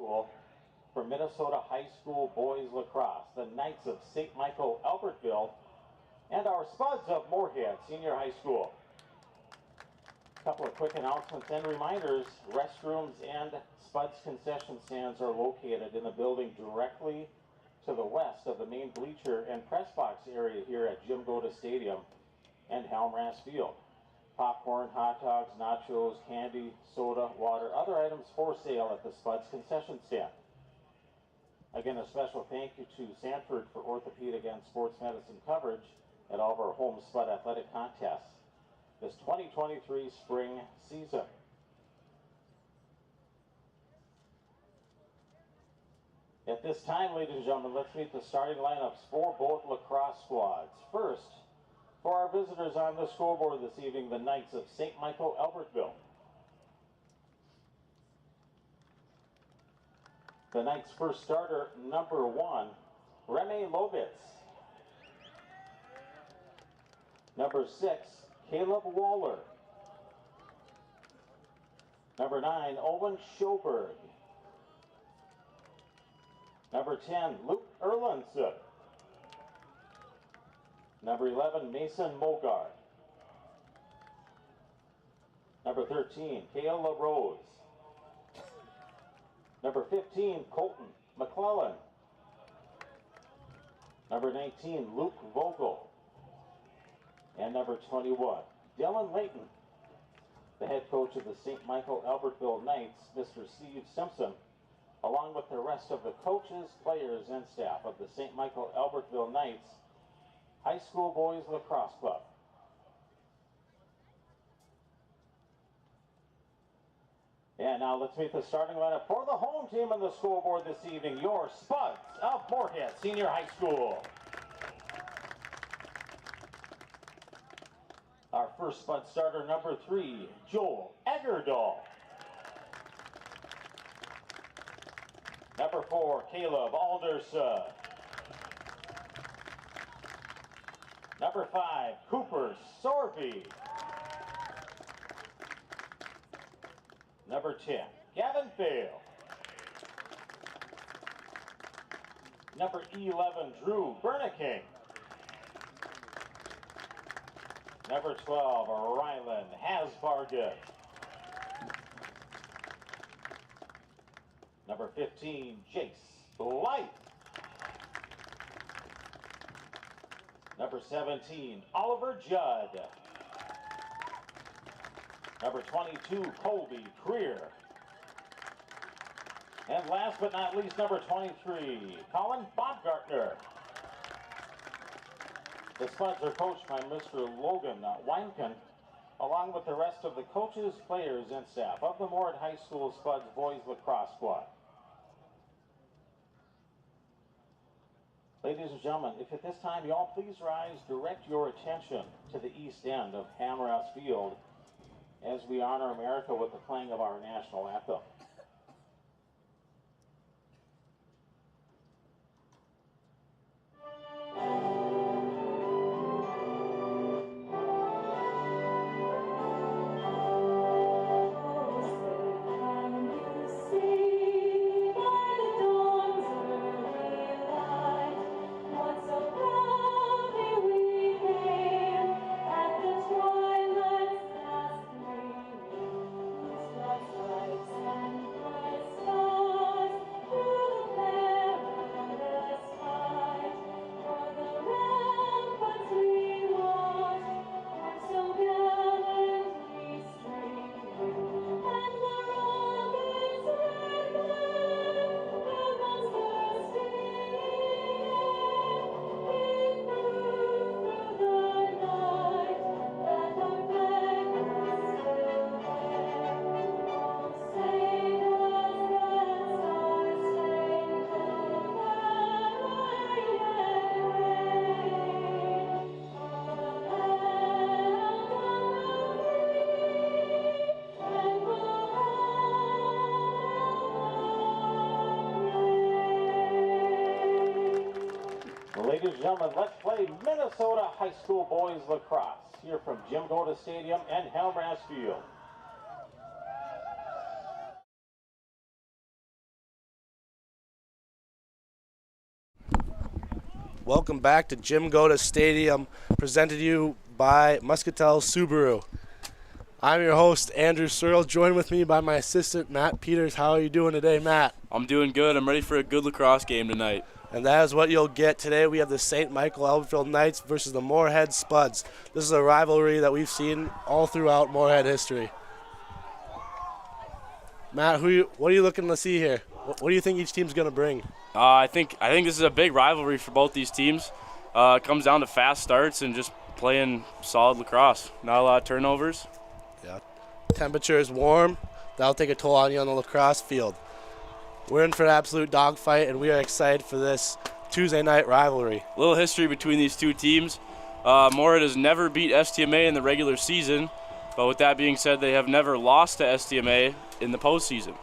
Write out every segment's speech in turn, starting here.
School for Minnesota High School Boys Lacrosse, the Knights of St. Michael, Albertville, and our Spuds of Moorhead Senior High School. A couple of quick announcements and reminders. Restrooms and Spuds concession stands are located in the building directly to the west of the main bleacher and press box area here at Jim Goda Stadium and Halmras Field. Popcorn, hot dogs, nachos, candy, soda, water, other items for sale at the Spuds concession stand. Again, a special thank you to Sanford for orthopedic and sports medicine coverage at all of our home Spud athletic contests this 2023 spring season. At this time, ladies and gentlemen, let's meet the starting lineups for both lacrosse squads. First, for our visitors on the scoreboard this evening, the Knights of St. Michael, Albertville. The Knights' first starter, number 1, Reme Lovitz. Number 6, Caleb Waller. Number 9, Owen Schoberg. Number 10, Luke Erlandson. Number 11, Mason Mogard. Number 13, Kale LaRose. Number 15, Colton McClellan. Number 19, Luke Vogel. And number 21, Dylan Layton. The head coach of the St. Michael Albertville Knights, Mr. Steve Simpson, along with the rest of the coaches, players, and staff of the St. Michael Albertville Knights High School Boys Lacrosse Club. And now let's meet the starting lineup for the home team on the scoreboard this evening, your Spuds of Moorhead Senior High School. Our first Spud starter, number 3, Joel Eggerdahl. Number 4, Caleb Alderson. Number 5, Cooper Sorby. Number 10, Gavin Fail. Number 11, Drew Berniking. Number 12, Rylan Hasbargen. Number 15, Jace Blythe. Number 17, Oliver Judd. Number 22, Colby Creer. And last but not least, number 23, Colin Baumgartner. The Spuds are coached by Mr. Logan Weinken, along with the rest of the coaches, players, and staff of the Moorhead High School Spuds Boys Lacrosse Squad. Ladies and gentlemen, if at this time you all please rise, direct your attention to the east end of Halmras Field as we honor America with the playing of our national anthem. Ladies and gentlemen, let's play Minnesota High School Boys Lacrosse here from Jim Goda Stadium and Halmras Field. Welcome back to Jim Goda Stadium, presented to you by Muscatel Subaru. I'm your host, Andrew Searle, joined with me by my assistant, Matt Peters. How are you doing today, Matt? I'm doing good. I'm ready for a good lacrosse game tonight. And that is what you'll get today. We have the St. Michael Albertville Knights versus the Moorhead Spuds. This is a rivalry that we've seen all throughout Moorhead history. Matt, what are you looking to see here? What do you think each team's going to bring? I think this is a big rivalry for both these teams. It comes down to fast starts and just playing solid lacrosse. Not a lot of turnovers. Yeah. Temperature is warm. That'll take a toll on you on the lacrosse field. We're in for an absolute dogfight, and we are excited for this Tuesday night rivalry. A little history between these two teams. Moorhead has never beat STMA in the regular season, but with that being said, they have never lost to STMA in the postseason.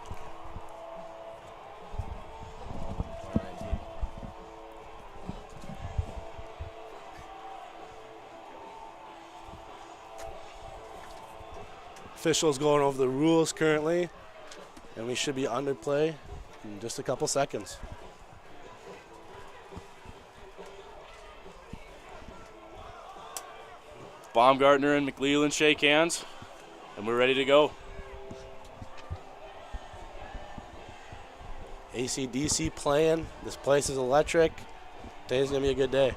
Officials going over the rules currently, and we should be under play in just a couple seconds. Baumgartner and McLeland shake hands, and we're ready to go. AC/DC playing. This place is electric. Today's going to be a good day.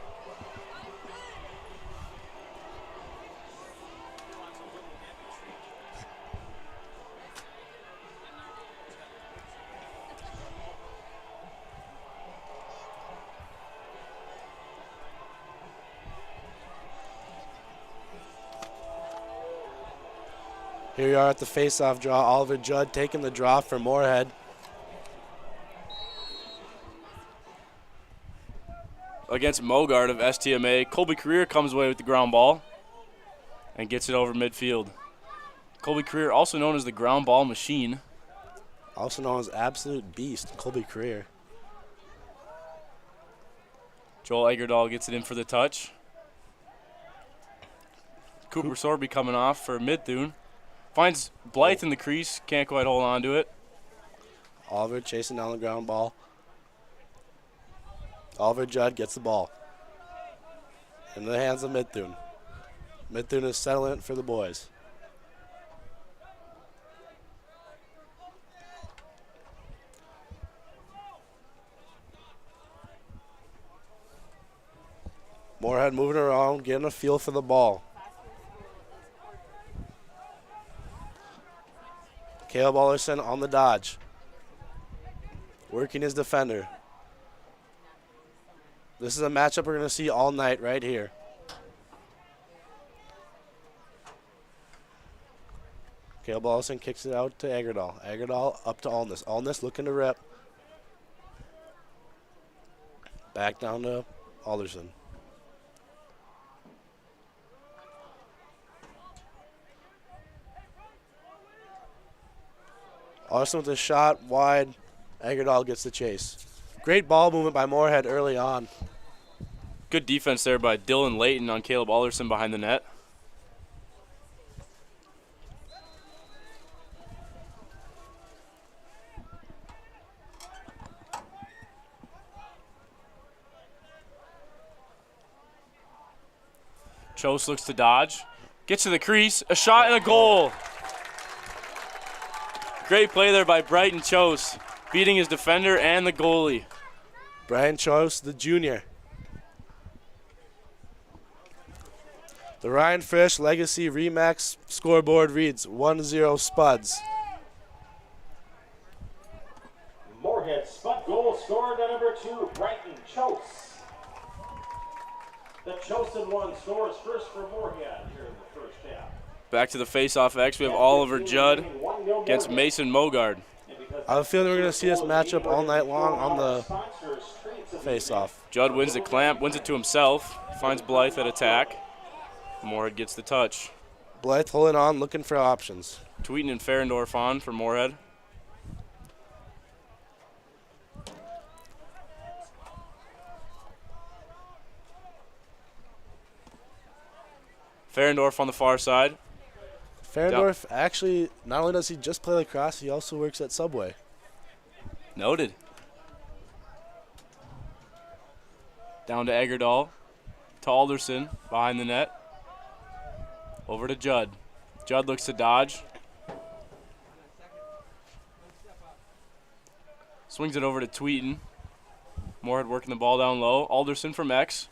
Here we are at the face-off draw. Oliver Judd taking the draw for Moorhead. Against Mogard of STMA, Colby Career comes away with the ground ball and gets it over midfield. Colby Career, also known as the ground ball machine. Also known as Absolute Beast, Colby Career. Joel Egerdahl gets it in for the touch. Cooper Sorby coming off for Midthune. Finds Blythe in the crease, can't quite hold on to it. Oliver chasing down the ground ball. Oliver Judd gets the ball into the hands of Midthune. Midthune is settling it for the boys. Moorhead moving around, getting a feel for the ball. Caleb Alderson on the dodge. Working his defender. This is a matchup we're going to see all night right here. Caleb Alderson kicks it out to Egerdahl. Egerdahl up to Alness. Alness looking to rip. Back down to Alderson. Alderson with a shot wide. Egerdahl gets the chase. Great ball movement by Moorhead early on. Good defense there by Dylan Layton on Caleb Alderson behind the net. Chose looks to dodge. Gets to the crease. A shot and a goal. Great play there by Brighton Chose, beating his defender and the goalie. Brian Chose, the junior. The Ryan Frisch Legacy Remax scoreboard reads 1-0 Spuds. Moorhead Spud goal scored at number 2, Brighton Chose. The chosen one scores first for Moorhead here in the first half. Back to the face-off X. We have Oliver Judd against Mason Mogard. I have a feeling we're going to see this matchup all night long on the face-off. Judd wins the clamp, wins it to himself, finds Blythe at attack. Moorhead gets the touch. Blythe holding on, looking for options. Tweeten and Ferendorf on for Moorhead. Ferendorf on the far side. Ferendorf actually, not only does he just play lacrosse, he also works at Subway. Noted. Down to Eggerdahl. To Alderson. Behind the net. Over to Judd. Judd looks to dodge. Swings it over to Tweeten. Moorhead working the ball down low. Alderson from X.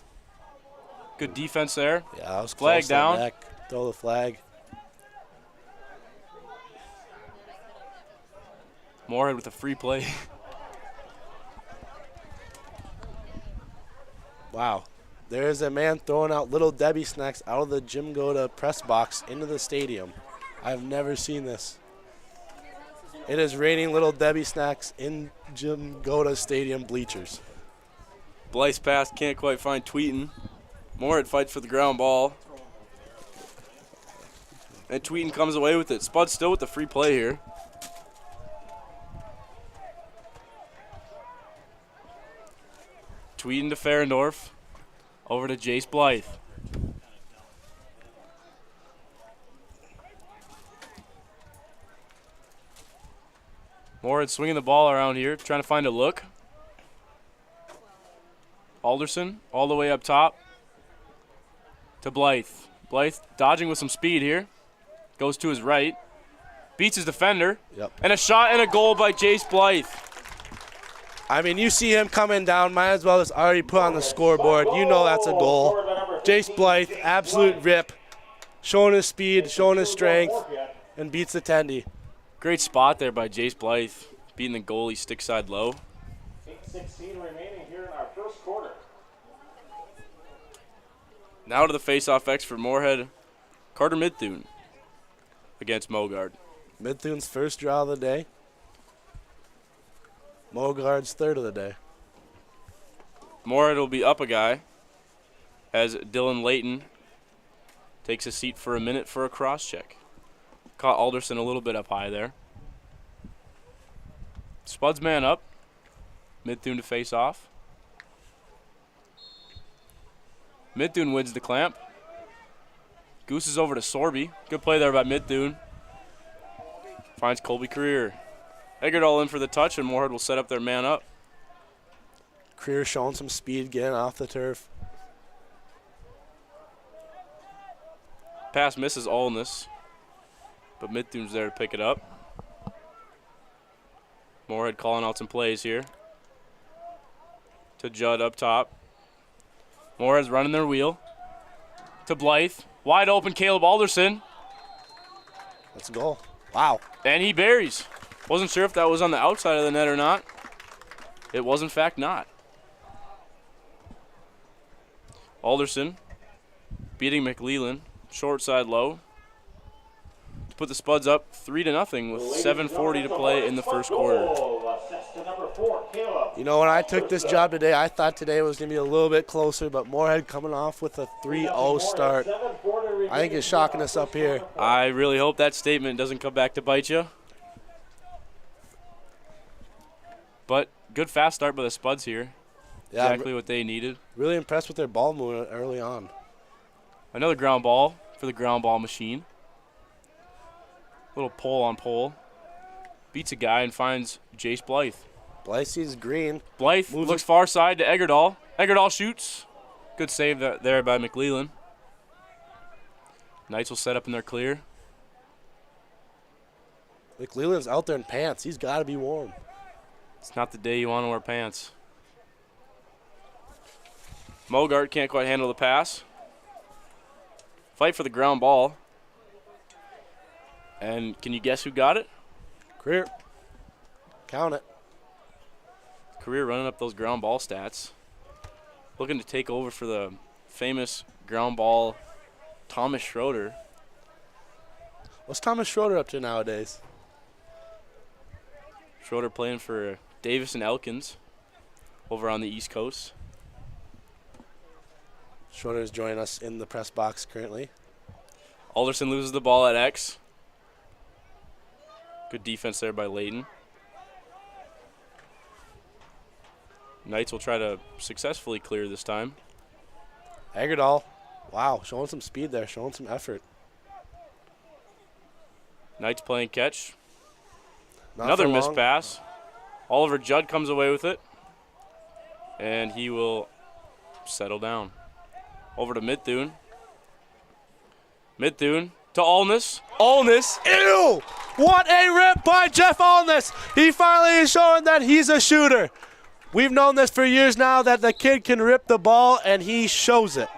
Good defense there. Yeah, that was Flag close down. Neck. Throw the flag. Moorhead with a free play. Wow. There's a man throwing out Little Debbie snacks out of the Jim Goda press box into the stadium. I've never seen this. It is raining Little Debbie snacks in Jim Goda Stadium bleachers. Blythe's pass can't quite find Tweeten. Moorhead fights for the ground ball. And Tweeten comes away with it. Spud still with the free play here. Tweeten to Ferendorf. Over to Jace Blythe. Moorhead swinging the ball around here, trying to find a look. Alderson all the way up top to Blythe. Blythe dodging with some speed here. Goes to his right. Beats his defender. Yep. And a shot and a goal by Jace Blythe. I mean, you see him coming down, might as well just already put on the scoreboard. You know that's a goal. Jace Blythe, absolute rip. Showing his speed, showing his strength, and beats the tendy. Great spot there by Jace Blythe. Beating the goalie stick side low. 8:16 remaining here in our first quarter. Now to the face-off X for Moorhead. Carter Midthune against Mogard. Midthune's first draw of the day. Mogard's third of the day. Moorhead will be up a guy as Dylan Layton takes a seat for a minute for a cross-check. Caught Alderson a little bit up high there. Spud's man up. Midthune to face off. Midthune wins the clamp. Goose is over to Sorby. Good play there by Midthune. Finds Colby Career. Eggerdahl in for the touch, and Moorhead will set up their man up. Career showing some speed, getting off the turf. Pass misses Allness, but Midthune's there to pick it up. Moorhead calling out some plays here. To Judd up top. Moorhead's running their wheel. To Blythe. Wide open Caleb Alderson. That's a goal. Wow. And he buries. Wasn't sure if that was on the outside of the net or not. It was in fact not. Alderson beating McLeland. Short side low. To put the Spuds up 3-0 with 7:40 to play in the first quarter. You know, when I took this job today, I thought today was going to be a little bit closer, but Moorhead coming off with a 3-0 start. I think it's shocking us up here. I really hope that statement doesn't come back to bite you. But good fast start by the Spuds here. Yeah, Exactly what they needed. Really impressed with their ball movement early on. Another ground ball for the ground ball machine. Little pole on pole. Beats a guy and finds Jace Blythe. Blythe sees green. Blythe looks far side to Eggerdahl. Eggerdahl shoots. Good save there by McLeland. Knights will set up in their clear. McLeland's out there in pants. He's got to be warm. It's not the day you want to wear pants. Mogart can't quite handle the pass. Fight for the ground ball. And can you guess who got it? Career. Count it. Career running up those ground ball stats. Looking to take over for the famous ground ball Thomas Schroeder. What's Thomas Schroeder up to nowadays? Schroeder playing for Davis and Elkins over on the East Coast. Schroeder is joining us in the press box currently. Alderson loses the ball at X. Good defense there by Layton. Knights will try to successfully clear this time. Eggerdahl. Wow, showing some speed there, showing some effort. Knights playing catch. Not Another for missed long. pass. Oliver Judd comes away with it. And he will settle down. Over to Mithun. Mithun to Alness. Alness. Ew! What a rip by Jeff Alness. He finally is showing that he's a shooter. We've known this for years now, that the kid can rip the ball, and he shows it.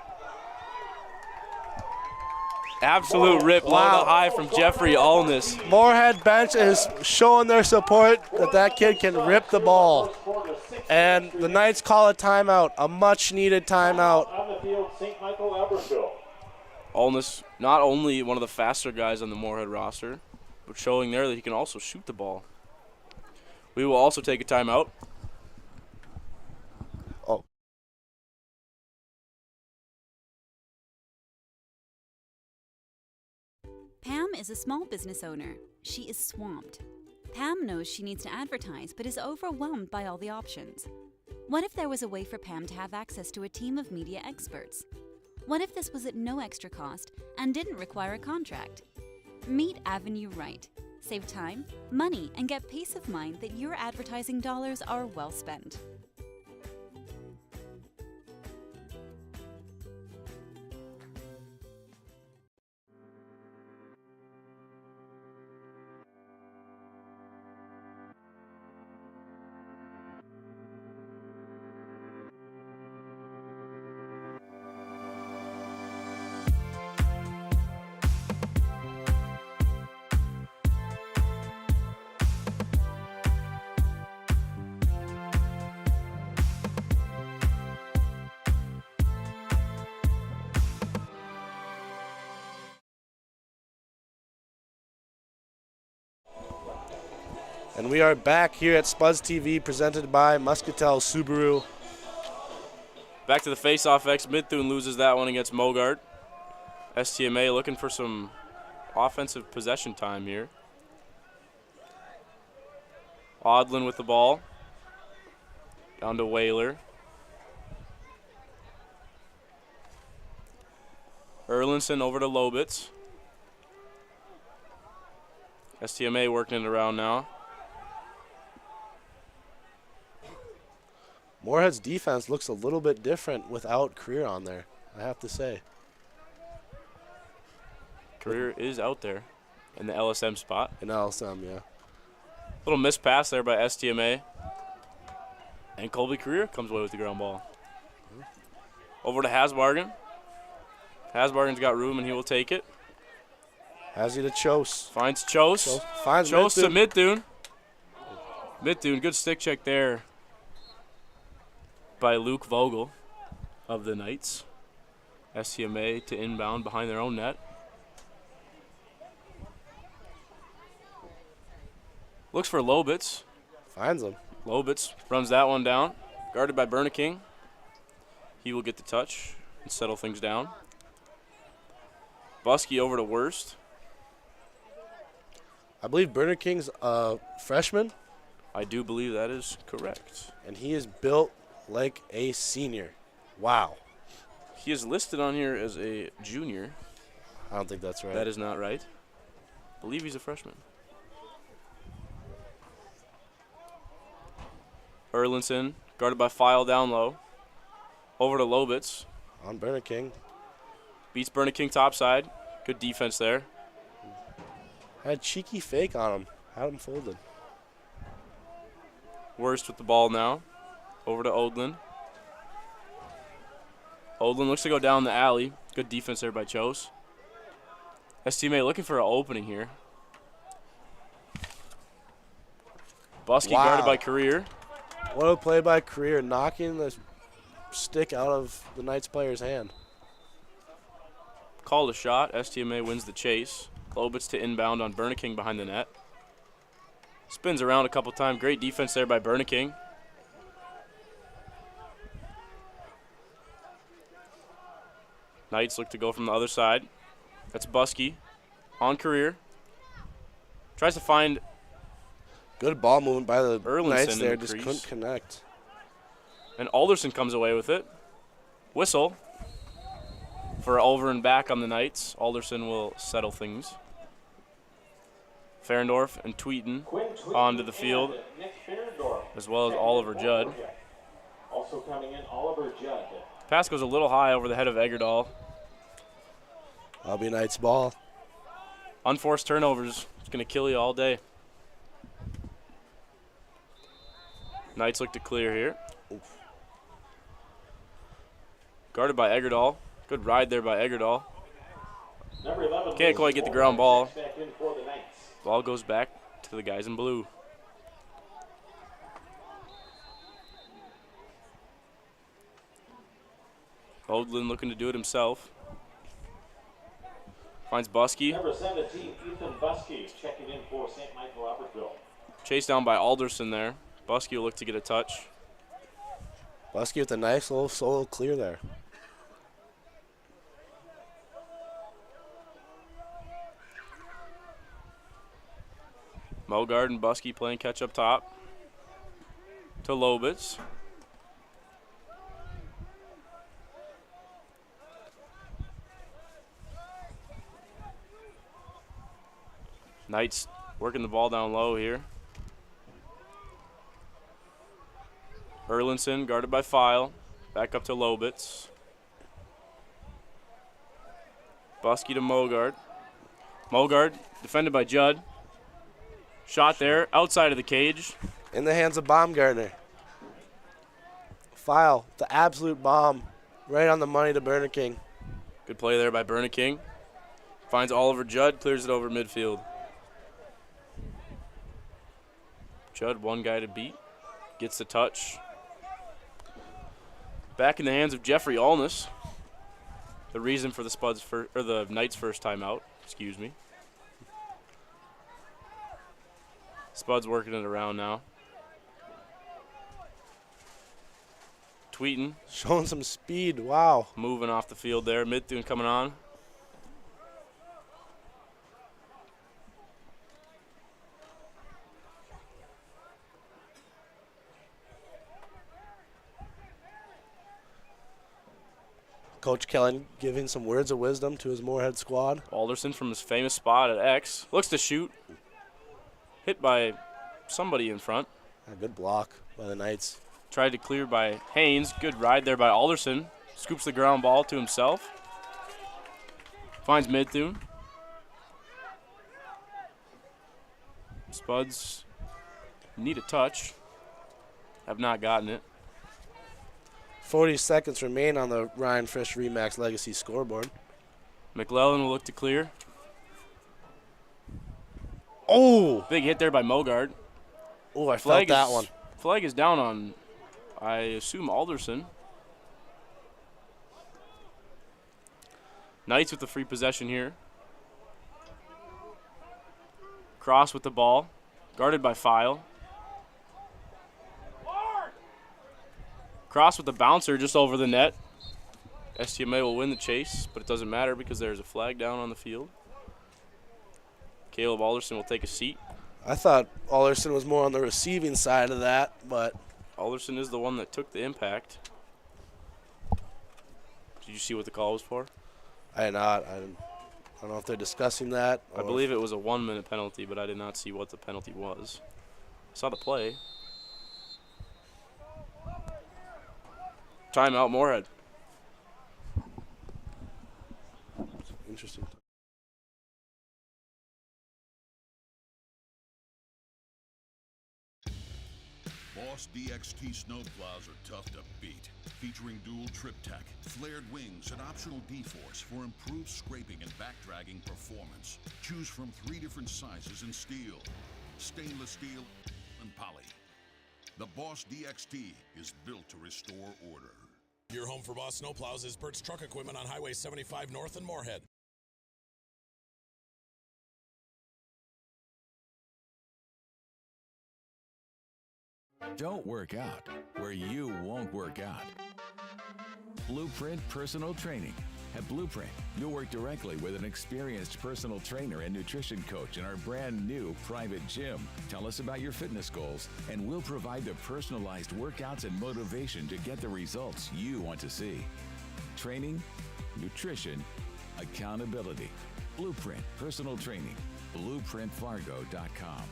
Absolute rip. Wow. Low to high from Jeffrey Alness. Moorhead bench is showing their support that kid can rip the ball. And the Knights call a timeout, a much-needed timeout. On the field, St. Michael Albertville. Alness, not only one of the faster guys on the Moorhead roster, but showing there that he can also shoot the ball. We will also take a timeout. Oh. Pam is a small business owner. She is swamped. Pam knows she needs to advertise, but is overwhelmed by all the options. What if there was a way for Pam to have access to a team of media experts? What if this was at no extra cost and didn't require a contract? Meet Avenue Right. Save time, money, and get peace of mind that your advertising dollars are well spent. And we are back here at Spuds TV, presented by Muscatel Subaru. Back to the face-off X. Mithun loses that one against Mogart. STMA looking for some offensive possession time here. Odlin with the ball. Down to Whaler. Erlinson over to Lobitz. STMA working it around now. Moorhead's defense looks a little bit different without Career on there, I have to say. Career is out there in the LSM spot. In LSM, yeah. Little missed pass there by STMA. And Colby Career comes away with the ground ball. Over to Hasbargen. Hasbargen's got room and he will take it. Has he to Chose. Finds Chose. Finds Chose to Mithun. Mithun. Mithun, good stick check there by Luke Vogel of the Knights. STMA to inbound behind their own net. Looks for Lobitz. Finds him. Lobitz runs that one down. Guarded by Berneking. He will get the touch and settle things down. Buskey over to Worst. I believe Burner King's a freshman. I do believe that is correct. And he is built like a senior. Wow. He is listed on here as a junior. I don't think that's right. That is not right. I believe he's a freshman. Erlinson, guarded by File down low. Over to Lobitz. On Burner King. Beats Berneking topside. Good defense there. Had cheeky fake on him. Had him folded. Worst with the ball now. Over to Odlin. Odlin looks to go down the alley. Good defense there by Chose. STMA looking for an opening here. Buskey guarded by Career. What a play by Career, knocking the stick out of the Knights player's hand. Called a shot. STMA wins the chase. Lobitz to inbound on Berneking behind the net. Spins around a couple times. Great defense there by Berneking. Knights look to go from the other side. That's Buskey on Career. Tries to find good ball movement by the Erlinson Knights there, the just crease. couldn't connect. And Alderson comes away with it. Whistle for over and back on the Knights. Alderson will settle things. Ferendorf and Tweeten onto the field, as well as Oliver Judd. Also coming in, Oliver Judd. Pass goes a little high over the head of Eggerdahl. That'll be Knights ball. Unforced turnovers. It's going to kill you all day. Knights look to clear here. Oof. Guarded by Eggerdahl. Good ride there by Eggerdahl. Number 11, Can't quite get the ground ball. checks back in for the Knights. Ball goes back to the guys in blue. Odlin looking to do it himself. Finds Buskey. Number 17, Ethan Buskey, checking in for St. Michael Albertville. Chased down by Alderson there. Buskey will look to get a touch. Buskey with a nice little solo clear there. Mogard and Buskey playing catch up top. To Lobitz. Knights working the ball down low here. Erlinson guarded by File. Back up to Lobitz. Buskey to Mogard. Mogard defended by Judd. Shot there, outside of the cage. In the hands of Baumgartner. File, the absolute bomb. Right on the money to Burner King. Good play there by Burner King. Finds Oliver Judd, clears it over midfield. Judd, one guy to beat. Gets the touch. Back in the hands of Jeffrey Allness. The reason for the Knights' first time out. Excuse me. Spud's working it around now. Tweeting. Showing some speed, wow. Moving off the field there. Midthune coming on. Coach Kellen giving some words of wisdom to his Moorhead squad. Alderson from his famous spot at X. Looks to shoot. Hit by somebody in front. A good block by the Knights. Tried to clear by Haynes. Good ride there by Alderson. Scoops the ground ball to himself. Finds Midthune. Spuds need a touch. Have not gotten it. 40 seconds remain on the Ryan Frisch Remax Legacy scoreboard. McClellan will look to clear. Oh! Big hit there by Mogard. Oh, I felt that one. Flag is down on, I assume, Alderson. Knights with the free possession here. Cross with the ball. Guarded by File. Cross with the bouncer just over the net. STMA will win the chase, but it doesn't matter because there's a flag down on the field. Caleb Alderson will take a seat. I thought Alderson was more on the receiving side of that, but Alderson is the one that took the impact. Did you see what the call was for? I did not. I don't know if they're discussing that. I believe it was a 1-minute penalty, but I did not see what the penalty was. I saw the play. Timeout, Moorhead. Interesting. Boss DXT snowplows are tough to beat. Featuring dual trip tech, flared wings, and optional D-force for improved scraping and backdragging performance. Choose from 3 different sizes in steel, stainless steel, and poly. The Boss DXT is built to restore order. Your home for Boss Snowplows is Bert's Truck Equipment on Highway 75 North in Moorhead. Don't work out where you won't work out. Blueprint Personal Training. At Blueprint, you'll work directly with an experienced personal trainer and nutrition coach in our brand new private gym. Tell us about your fitness goals, and we'll provide the personalized workouts and motivation to get the results you want to see. Training, nutrition, accountability. Blueprint Personal Training. BlueprintFargo.com.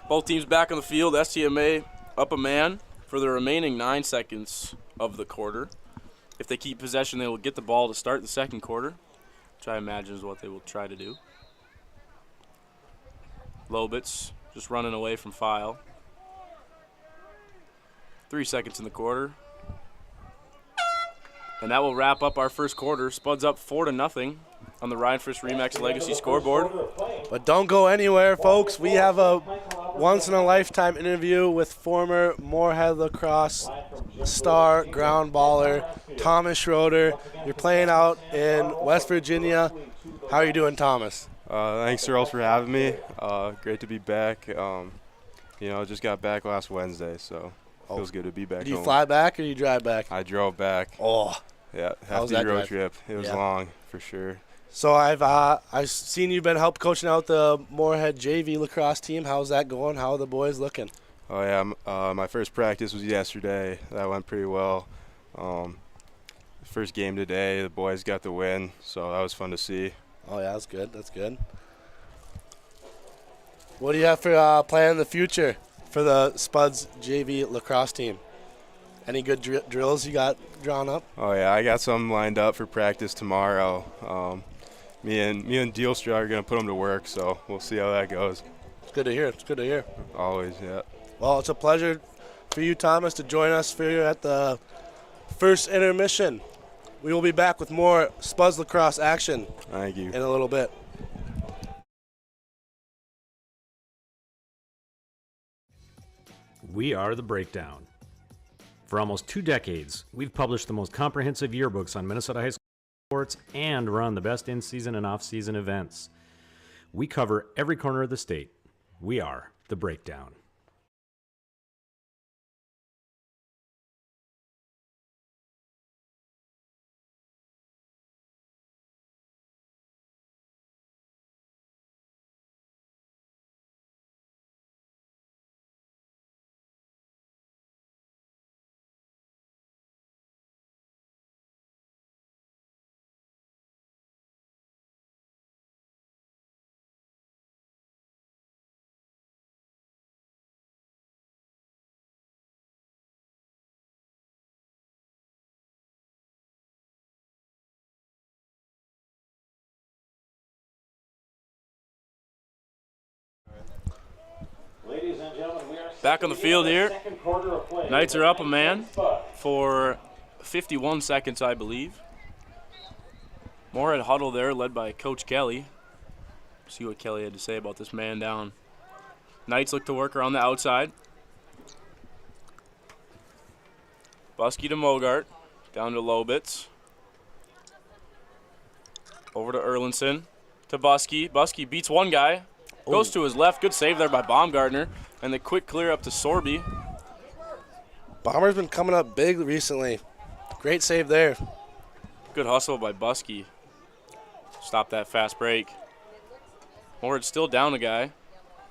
Both teams back on the field. STMA up a man for the remaining 9 seconds of the quarter. If they keep possession, they will get the ball to start the second quarter, which I imagine is what they will try to do. Lobitz just running away from foul. 3 seconds in the quarter. And that will wrap up our first quarter. Spuds up 4-0 on the Ryan Frisch Remax Legacy scoreboard. But don't go anywhere, folks. We have a once-in-a-lifetime interview with former Moorhead Lacrosse star ground baller Thomas Schroeder. You're playing out in West Virginia. How are you doing, Thomas? Thanks, Earls, for having me. Great to be back. Just got back last Wednesday, so feels good to be back Did you home. fly back or you drive back? I drove back. Oh. Yeah, How was hefty that road drive? trip. It was long, for sure. So I've seen you've been help coaching out the Moorhead JV lacrosse team. How's that going? How are the boys looking? Oh, yeah, my first practice was yesterday. That went pretty well. First game today, the boys got the win, so that was fun to see. Oh, yeah, that's good. That's good. What do you have for plan in the future for the Spuds JV lacrosse team? Any good drills you got drawn up? Oh, yeah, I got some lined up for practice tomorrow. Me and Dealstra are going to put them to work, so we'll see how that goes. It's good to hear. It's good to hear. Always, yeah. Well, it's a pleasure for you, Thomas, to join us here at the first intermission. We will be back with more Spuds lacrosse action Thank you. in a little bit. We are The Breakdown. For almost 2 decades, we've published the most comprehensive yearbooks on Minnesota high school sports and run the best in-season and off-season events. We cover every corner of the state. We are The Breakdown. Ladies and gentlemen, we are Back on the field here. second quarter of play. Knights are up a man for 51 seconds, I believe. Moorhead huddle there, led by Coach Kelly. See what Kelly had to say about this man down. Knights look to work around the outside. Buskey to Mogart, down to Lobitz. Over to Erlinson, to Buskey. Buskey beats one guy, goes to his left. Good save there by Baumgartner. And the quick clear up to Sorby. Bomber's been coming up big recently. Great save there. Good hustle by Buskey. Stop that fast break. Moorhead still down a guy.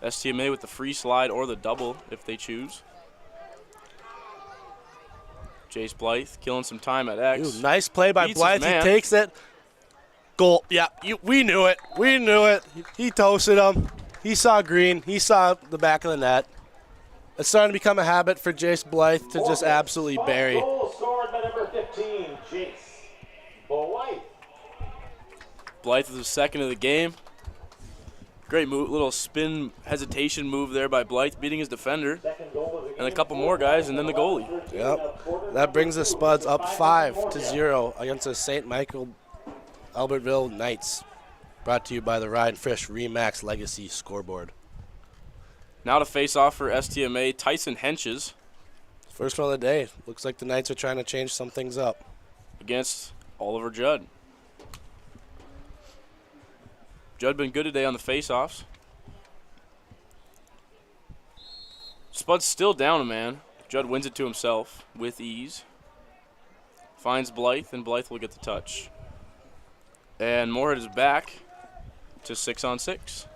STMA with the free slide or the double if they choose. Jace Blythe killing some time at X. Ooh, nice play by Beats his Blythe. He man. takes it. Goal. Yeah, we knew it. We knew it. He toasted him. He saw green. He saw the back of the net. It's starting to become a habit for Jace Blythe to just absolutely bury. Goal scored by number 15, Jace Blythe. Blythe is the second of the game. Great move, little spin hesitation move there by Blythe, beating his defender. And a couple more guys, and then the goalie. Yep. That brings the Spuds up 5-0 against the St. Michael Albertville Knights. Brought to you by the Ryan Frisch Remax Legacy scoreboard. Now to face off for STMA, Tyson Henches First one of the day. Looks like the Knights are trying to change some things up. against Oliver Judd. Judd been good today on the face-offs. Spud's still down a man. Judd wins it to himself with ease. Finds Blythe, and Blythe will get the touch. And Moorhead is back to 6-on-6.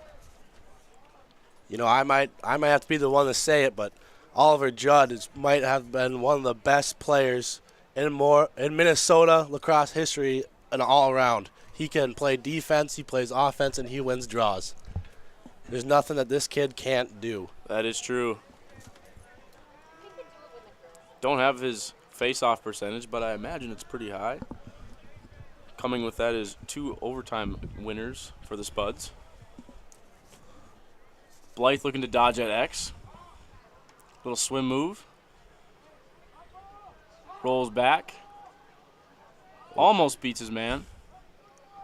You know, I might have to be the one to say it, but Oliver Judd might have been one of the best players in Minnesota lacrosse history and all around. He can play defense, he plays offense, and he wins draws. There's nothing that this kid can't do. That is true. Don't have his face-off percentage, but I imagine it's pretty high. Coming with that is 2 overtime winners for the Spuds. Blythe looking to dodge at X. Little swim move. Rolls back. Almost beats his man.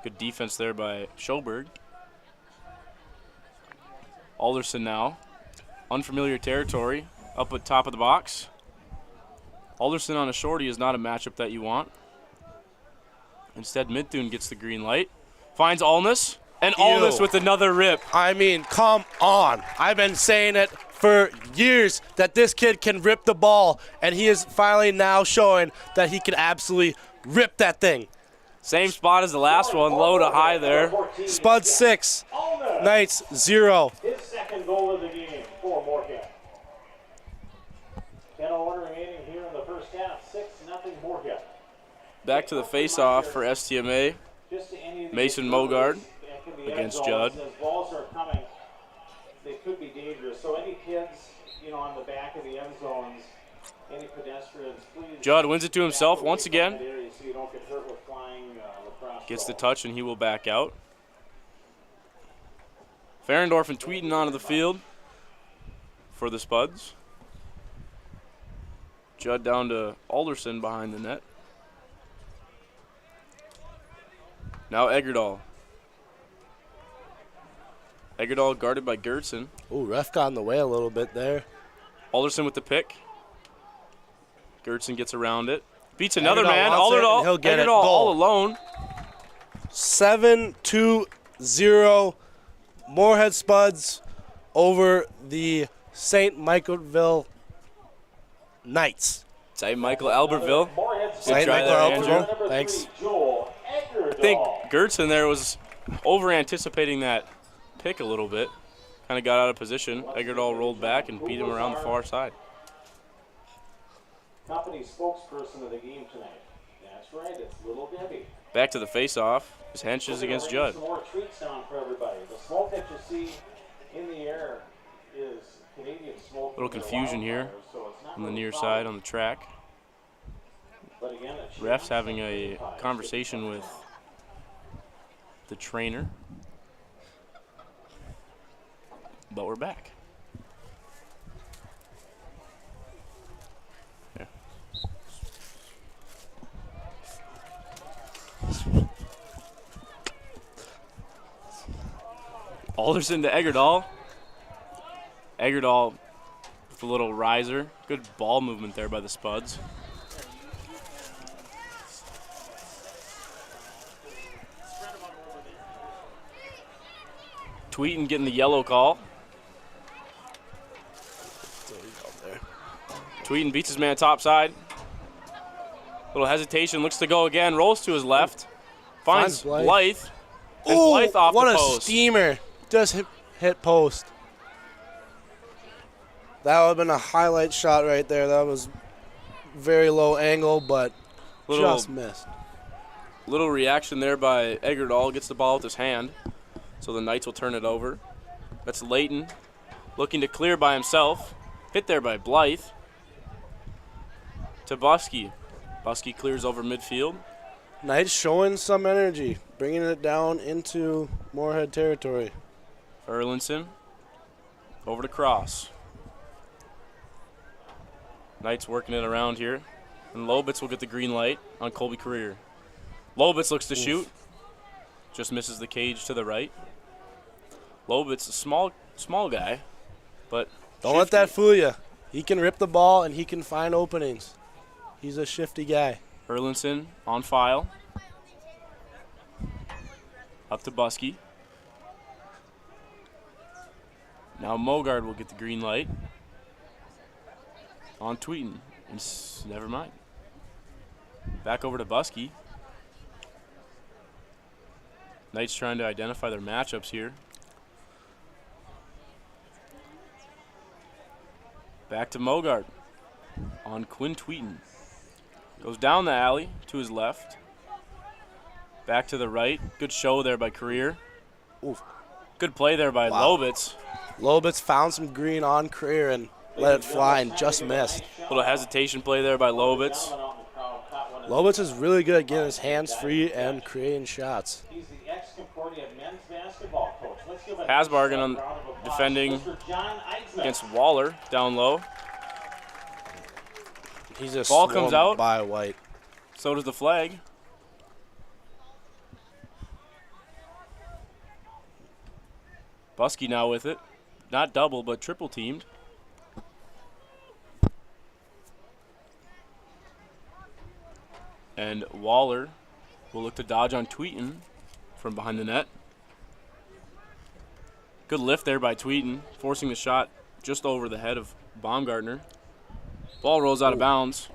Good defense there by Schoberg. Alderson now. Unfamiliar territory. Up at top of the box. Alderson on a shorty is not a matchup that you want. Instead, Midthun gets the green light. Finds Alness. And Alness with another rip. I mean, come on. I've been saying it for years that this kid can rip the ball, and he is finally now showing that he can absolutely rip that thing. Same spot as the last one, low to high there. Spud 6, Knights 0. His second goal of the game for Moorhead. 10:01 remaining here in the first half. 6-0 Moorhead. Back to the face-off for STMA. Mason Mogard against Judd. As balls are coming, they could be dangerous. So any kids, on the back of the end zones, any pedestrians, please. Judd wins it to himself once again. So you don't get hurt with flying lacrosse. Gets the touch and he will back out. Ferendorf and Tweeten onto the field for the Spuds. Judd down to Alderson behind the net. Now Eggerdahl. Eggerdahl guarded by Gertson. Ooh, ref got in the way a little bit there. Alderson with the pick. Gertson gets around it. Beats another Eggerdahl man. wants it, and he'll get it. Eggerdahl Goal. all alone. 7-2-0 Moorhead Spuds over the St. Michaelville Knights. St. Michael Albertville. St. try Michael there, Andrew. Albertville. Thanks. I think Gertson there was over-anticipating that pick a little bit. Kind of got out of position. Eggerdahl rolled back and beat him around the far side. Company spokesperson of the game tonight. That's right, it's Little Debbie. Back to the face-off. His henches against Judd. Some more treats down for everybody. The smoke that you see in the air is Canadian smoke. Little confusion here on the near side on the track. But again, refs having a conversation with the trainer. But we're back. Yeah. Alderson to Eggerdahl. Eggerdahl with a little riser. Good ball movement there by the Spuds. Tweeten getting the yellow call. Tweeten beats his man top side. Little hesitation, looks to go again, rolls to his left. Finds Blythe. And Ooh, Blythe off what the a post. steamer. Just hit post. That would have been a highlight shot right there. That was very low angle, but just missed. Little reaction there by Eggerdahl. Gets the ball with his hand. So the Knights will turn it over. That's Layton looking to clear by himself. Hit there by Blythe. To Buskey. Buskey clears over midfield. Knights showing some energy, bringing it down into Moorhead territory. Erlinson over to Cross. Knights working it around here. And Lobitz will get the green light on Colby Career. Lobitz looks to shoot. Just misses the cage to the right. Lobitz, a small guy, but don't let that fool you. He can rip the ball and he can find openings. He's a shifty guy. Erlinson on file. Up to Buskey. Now Mogard will get the green light on Tweeten. Never mind. Back over to Buskey. Knights trying to identify their matchups here. Back to Mogard on Quinn Tweeten. Goes down the alley to his left. Back to the right. Good show there by Career. Oof. Good play there by Lobitz. Lobitz found some green on Creer and let it fly and just missed. Little hesitation play there by Lobitz. Lobitz is really good at getting his hands free and creating shots. He's the ex-Concordia men's basketball coach. Let's give a Hasbargen on defending against Waller down low. He's just Ball comes out by White. So does the flag. Buskey now with it. Not double, but triple teamed. And Waller will look to dodge on Tweeten from behind the net. Good lift there by Tweeten, forcing the shot just over the head of Baumgartner. Ball rolls out of bounds.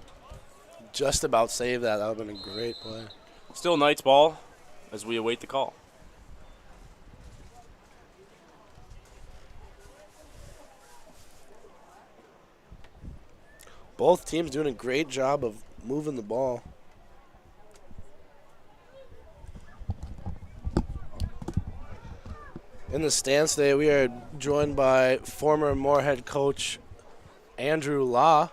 Just about saved that. That would have been a great play. Still Knights ball as we await the call. Both teams doing a great job of moving the ball. In the stands today, we are joined by former Moorhead coach Andrew Law.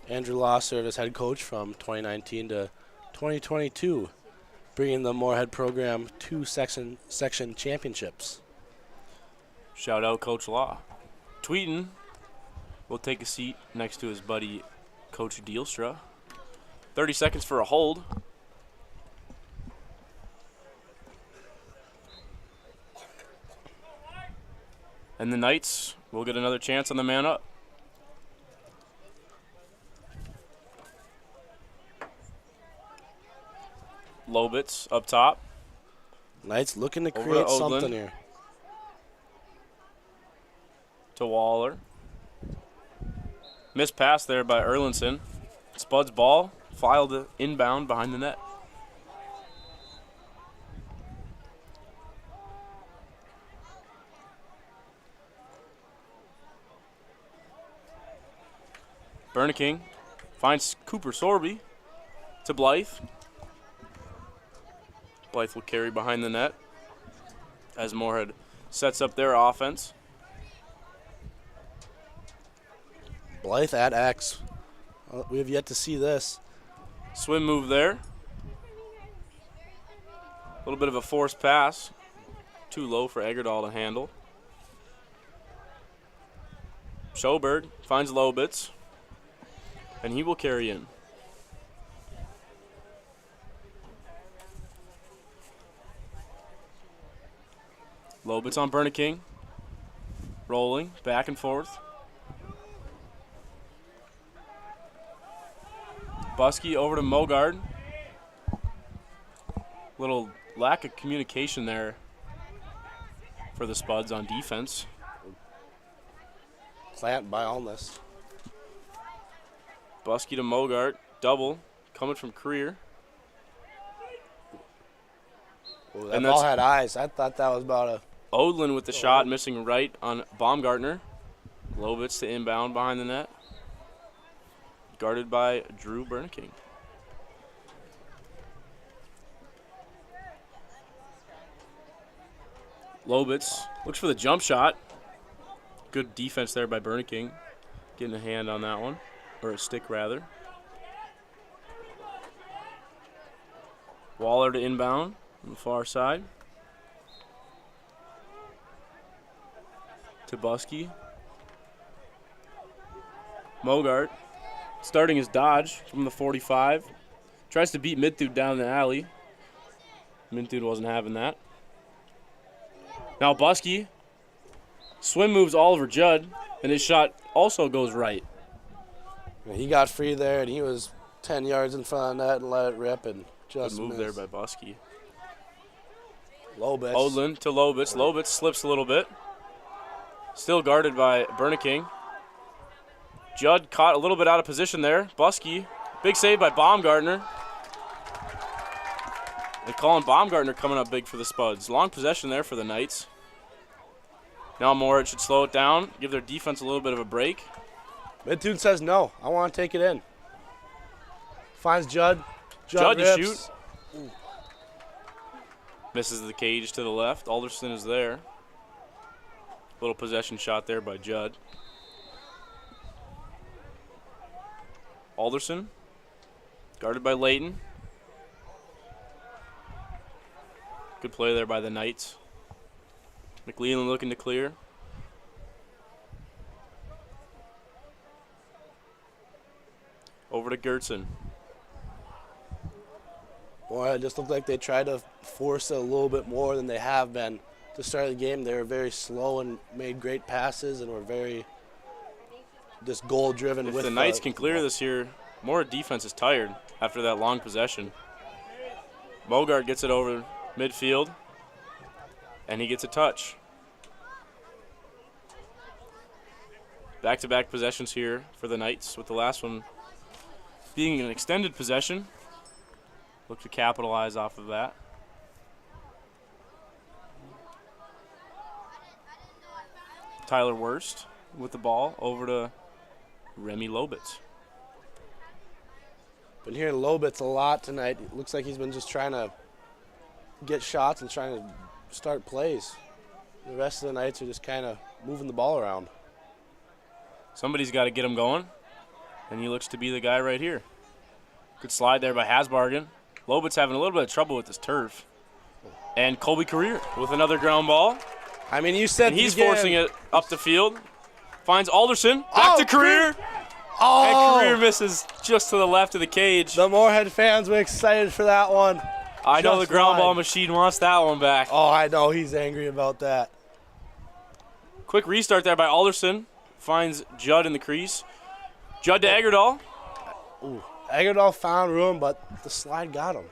Andrew Law served as head coach from 2019 to 2022, bringing the Moorhead program 2 section championships. Shout out Coach Law. Tweeten will take a seat next to his buddy Coach Deelstra. 30 seconds for a hold. And the Knights will get another chance on the man up. Lobitz up top. Knights looking to Over create to Odlin. something here. To Waller. Missed pass there by Erlinson. Spud's ball filed inbound behind the net. Berneking finds Cooper Sorby to Blythe. Blythe will carry behind the net as Moorhead sets up their offense. Blythe at X. We have yet to see this. Swim move there. A little bit of a forced pass. Too low for Egerdahl to handle. Schoberg finds Lobitz. And he will carry in. Lobitz on Berneking. Rolling back and forth. Buskey over to Mogard. Little lack of communication there for the Spuds on defense. Plant by Allness. Buskey to Mogart. Double coming from Creer. Ooh, that ball had eyes. I thought that was about a... Odlin with the shot, missing right on Baumgartner. Lobitz to inbound behind the net. Guarded by Drew Berneking. Lobitz looks for the jump shot. Good defense there by Berneking. Getting a hand on that one. Or a stick, rather. Waller to inbound on the far side. To Buskey. Mogart starting his dodge from the 45. Tries to beat Midthud down the alley. Midthud wasn't having that. Now Buskey. Swim moves Oliver Judd, and his shot also goes right. He got free there, and he was 10 yards in front of that and let it rip and just Good move missed. there by Buskey. Lobitz. Odlin to Lobitz. Lobitz slips a little bit. Still guarded by Berneking. Judd caught a little bit out of position there. Buskey. Big save by Baumgartner. And Colin Baumgartner coming up big for the Spuds. Long possession there for the Knights. Now Moorhead should slow it down, give their defense a little bit of a break. Midthud says no. I want to take it in. Finds Judd. Judd to rips. shoot. Misses the cage to the left. Alderson is there. Little possession shot there by Judd. Alderson, guarded by Layton. Good play there by the Knights. McLean looking to clear. Over to Gertson. Boy, it just looked like they tried to force it a little bit more than they have been. To start the game, they were very slow and made great passes and were very just goal-driven. If the Knights can clear this here, Moorhead defense is tired after that long possession. Mogart gets it over midfield, and he gets a touch. Back-to-back possessions here for the Knights, with the last one being an extended possession. Look to capitalize off of that. Tyler Wurst with the ball over to Remy Lobitz. Been hearing Lobitz a lot tonight. It looks like he's been just trying to get shots and trying to start plays. The rest of the Knights are just kind of moving the ball around. Somebody's got to get him going, and he looks to be the guy right here. Good slide there by Hasbargen. Lobitz having a little bit of trouble with his turf. And Colby Career with another ground ball. I mean, you said and he's forcing it up the field. Finds Alderson. Back to Career. Oh! And Career misses just to the left of the cage. The Moorhead fans were excited for that one. I know the ground ball machine wants that one back. Oh, I know. He's angry about that. Quick restart there by Alderson. Finds Judd in the crease. Judd to Egerdahl. Ooh. Egerdahl found room, but the slide got him.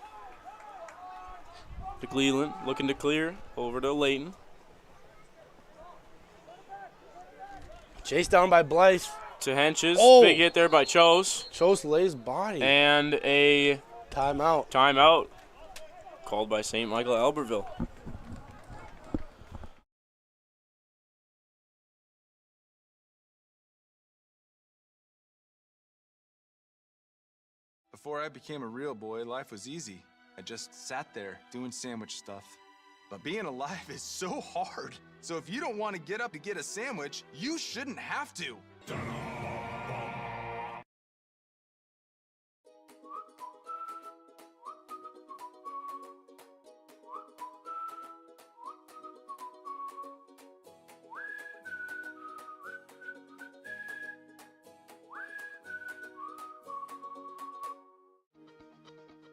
To Cleveland, looking to clear. Over to Layton. Chased down by Blythe. To Henches. Oh. Big hit there by Chose. Chose lays body. And a timeout. Timeout called by St. Michael Albertville. Before I became a real boy, life was easy. I just sat there doing sandwich stuff. But being alive is so hard. So if you don't want to get up to get a sandwich, you shouldn't have to.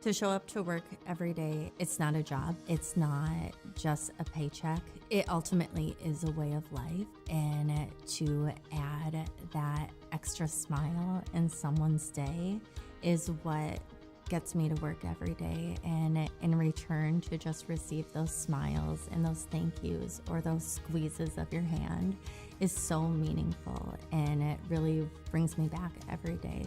To show up to work every day, it's not a job. It's not just a paycheck. It ultimately is a way of life. And to add that extra smile in someone's day is what gets me to work every day. And in return, to just receive those smiles and those thank yous or those squeezes of your hand is so meaningful. And it really brings me back every day.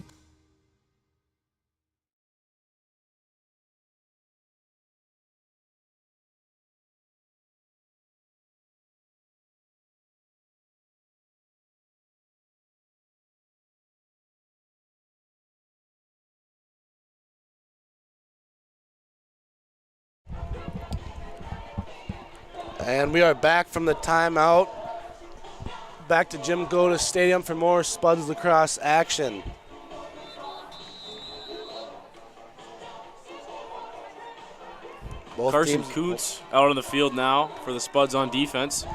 And we are back from the timeout. Back to Jim Goda Stadium for more Spuds Lacrosse action. Both Carson Koontz out on the field now for the Spuds on defense.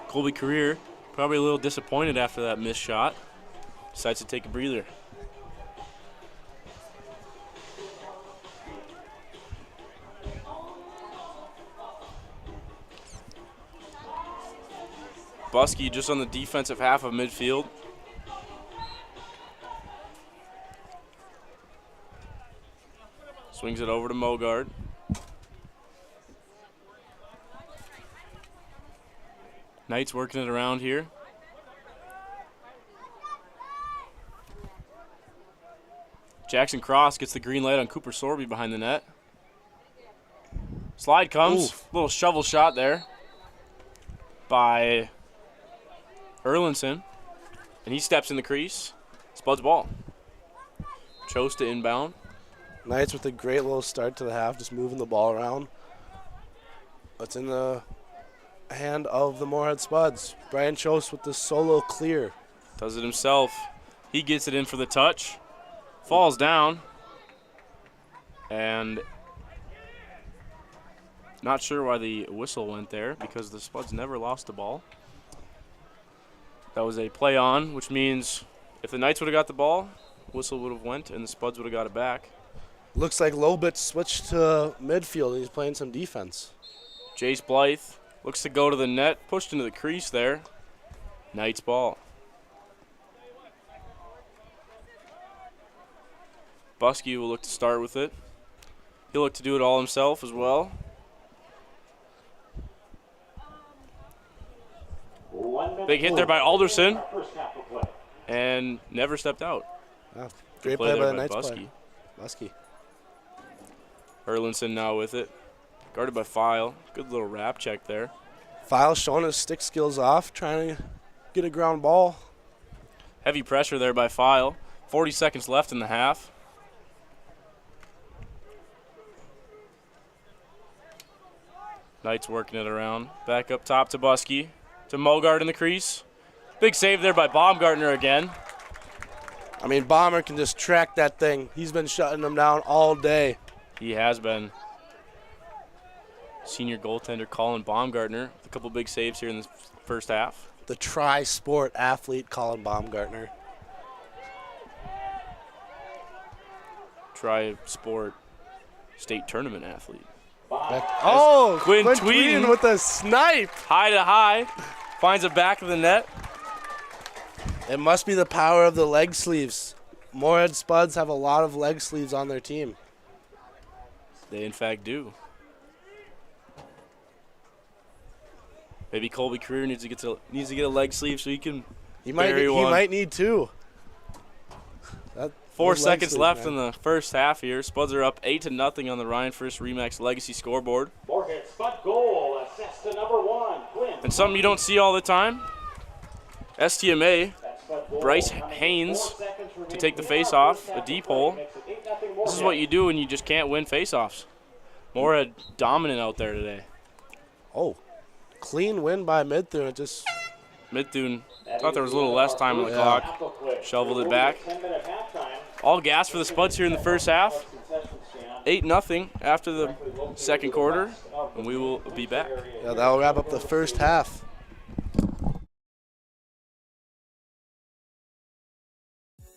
Colby Career probably a little disappointed after that missed shot. Decides to take a breather. Buskey just on the defensive half of midfield. Swings it over to Mogard. Knights working it around here. Jackson Cross gets the green light on Cooper Sorby behind the net. Slide comes. Oof. Little shovel shot there by Erlinson, and he steps in the crease. Spuds ball. Chose to inbound. Knights with a great little start to the half, just moving the ball around. It's in the hand of the Moorhead Spuds. Brian Chose with the solo clear. Does it himself. He gets it in for the touch. Falls down. And not sure why the whistle went there because the Spuds never lost the ball. That was a play on, which means if the Knights would have got the ball, whistle would have went and the Spuds would have got it back. Looks like Lobit switched to midfield and he's playing some defense. Jace Blythe looks to go to the net, pushed into the crease there. Knights ball. Buskey will look to start with it. He'll look to do it all himself as well. Big hit there by Alderson. And never stepped out. Oh, great play by the Knights Buskey. player. Buskey. Erlinson now with it. Guarded by File. Good little wrap check there. File showing his stick skills off, trying to get a ground ball. Heavy pressure there by File. 40 seconds left in the half. Knights working it around. Back up top to Buskey. To Mogard in the crease. Big save there by Baumgartner again. I mean, Bomber can just track that thing. He's been shutting them down all day. He has been. Senior goaltender Colin Baumgartner with a couple big saves here in the first half. The tri-sport athlete Colin Baumgartner. Tri-sport state tournament athlete. Oh, Quinn Quinn Tweeden Tweeden with a snipe. High to high. Finds the back of the net. It must be the power of the leg sleeves. Moorhead Spuds have a lot of leg sleeves on their team. They in fact do. Maybe Colby Career needs to get a leg sleeve so he can bury one. He might need two. 4 seconds left in the first half here. Spuds are up 8-0 on the Ryan First Remax Legacy scoreboard. Moorhead Spud goal, assist to number 1, Quinn. And something you don't see all the time. STMA, Bryce Haynes to take the face-off, a deep hole. This is what you do when you just can't win face-offs. Moorhead dominant out there today. Oh, clean win by Midthun. Midthun thought there was a little less time on the clock. Shoveled it back. All gas for the Spuds here in the first half. 8-0 after the second quarter, and we will be back. Yeah, that'll wrap up the first half.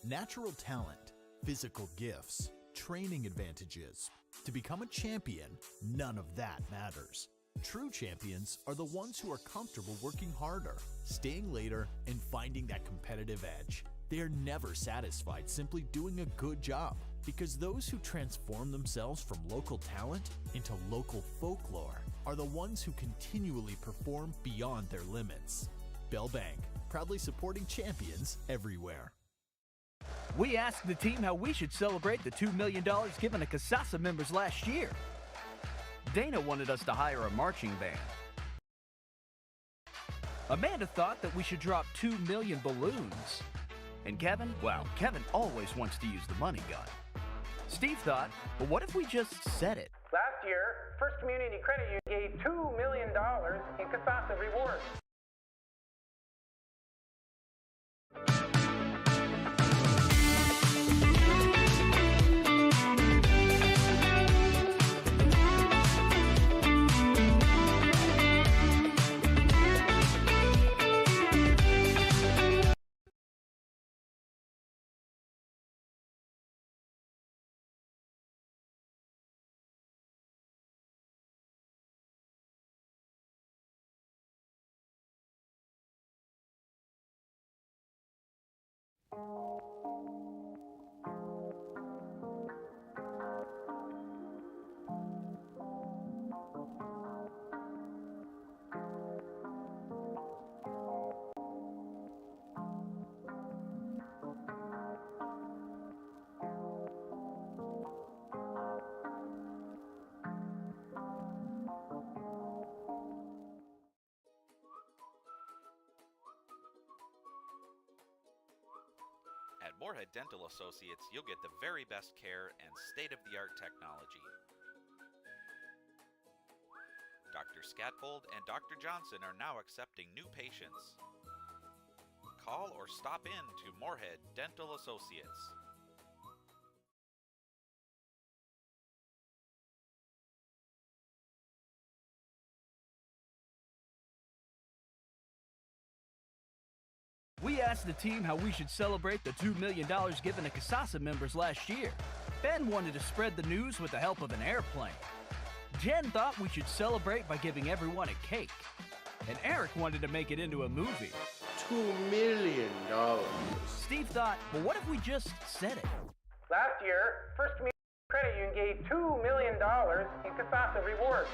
Natural talent, physical gifts, training advantages. To become a champion, none of that matters. True champions are the ones who are comfortable working harder, staying later, and finding that competitive edge. They are never satisfied simply doing a good job, because those who transform themselves from local talent into local folklore are the ones who continually perform beyond their limits. Bell Bank, proudly supporting champions everywhere. We asked the team how we should celebrate the $2 million given to Casasa members last year. Dana wanted us to hire a marching band. Amanda thought that we should drop 2 million balloons. And Kevin, well, Kevin always wants to use the money gun. Steve thought, well, what if we just said it? Last year, First Community Credit Union gave $2 million in Casasa rewards. At Moorhead Dental Associates, you'll get the very best care and state-of-the-art technology. Dr. Scatfold and Dr. Johnson are now accepting new patients. Call or stop in to Moorhead Dental Associates. We asked the team how we should celebrate the $2 million given to CASASA members last year. Ben wanted to spread the news with the help of an airplane. Jen thought we should celebrate by giving everyone a cake. And Eric wanted to make it into a movie. $2 million. Steve thought, well, what if we just said it? Last year, First Community Credit Union gave $2 million in CASASA rewards.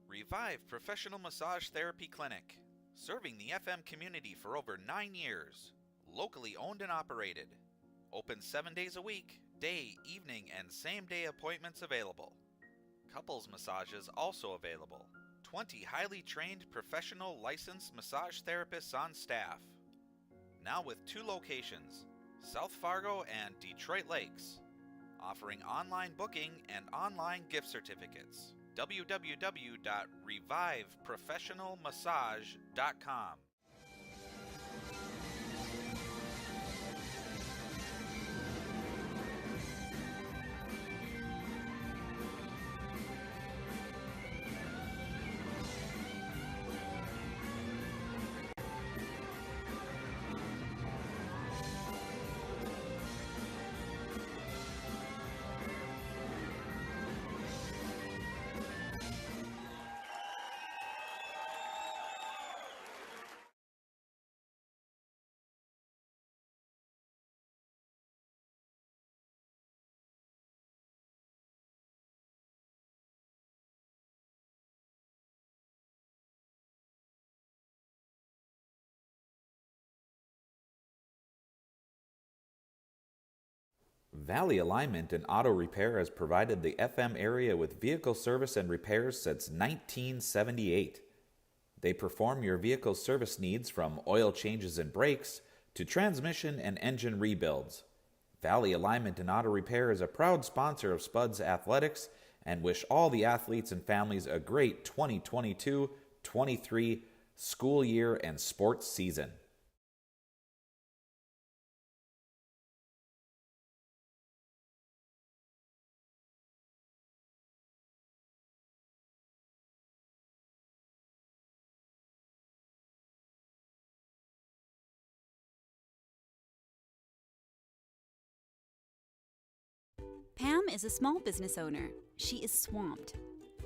Revive Professional Massage Therapy Clinic, serving the FM community for over 9 years. Locally owned and operated. Open 7 days a week, day, evening, and same-day appointments available. Couples massages also available. 20 highly trained professional licensed massage therapists on staff. Now with 2 locations, South Fargo and Detroit Lakes, offering online booking and online gift certificates. www.reviveprofessionalmassage.com. Valley Alignment and Auto Repair has provided the FM area with vehicle service and repairs since 1978. They perform your vehicle service needs from oil changes and brakes to transmission and engine rebuilds. Valley Alignment and Auto Repair is a proud sponsor of Spuds Athletics and wish all the athletes and families a great 2022-23 school year and sports season. Pam is a small business owner. She is swamped.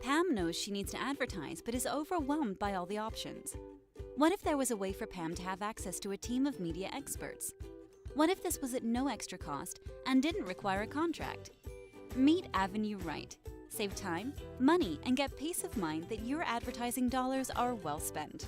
Pam knows she needs to advertise, but is overwhelmed by all the options. What if there was a way for Pam to have access to a team of media experts? What if this was at no extra cost and didn't require a contract? Meet Avenue Right. Save time, money, and get peace of mind that your advertising dollars are well spent.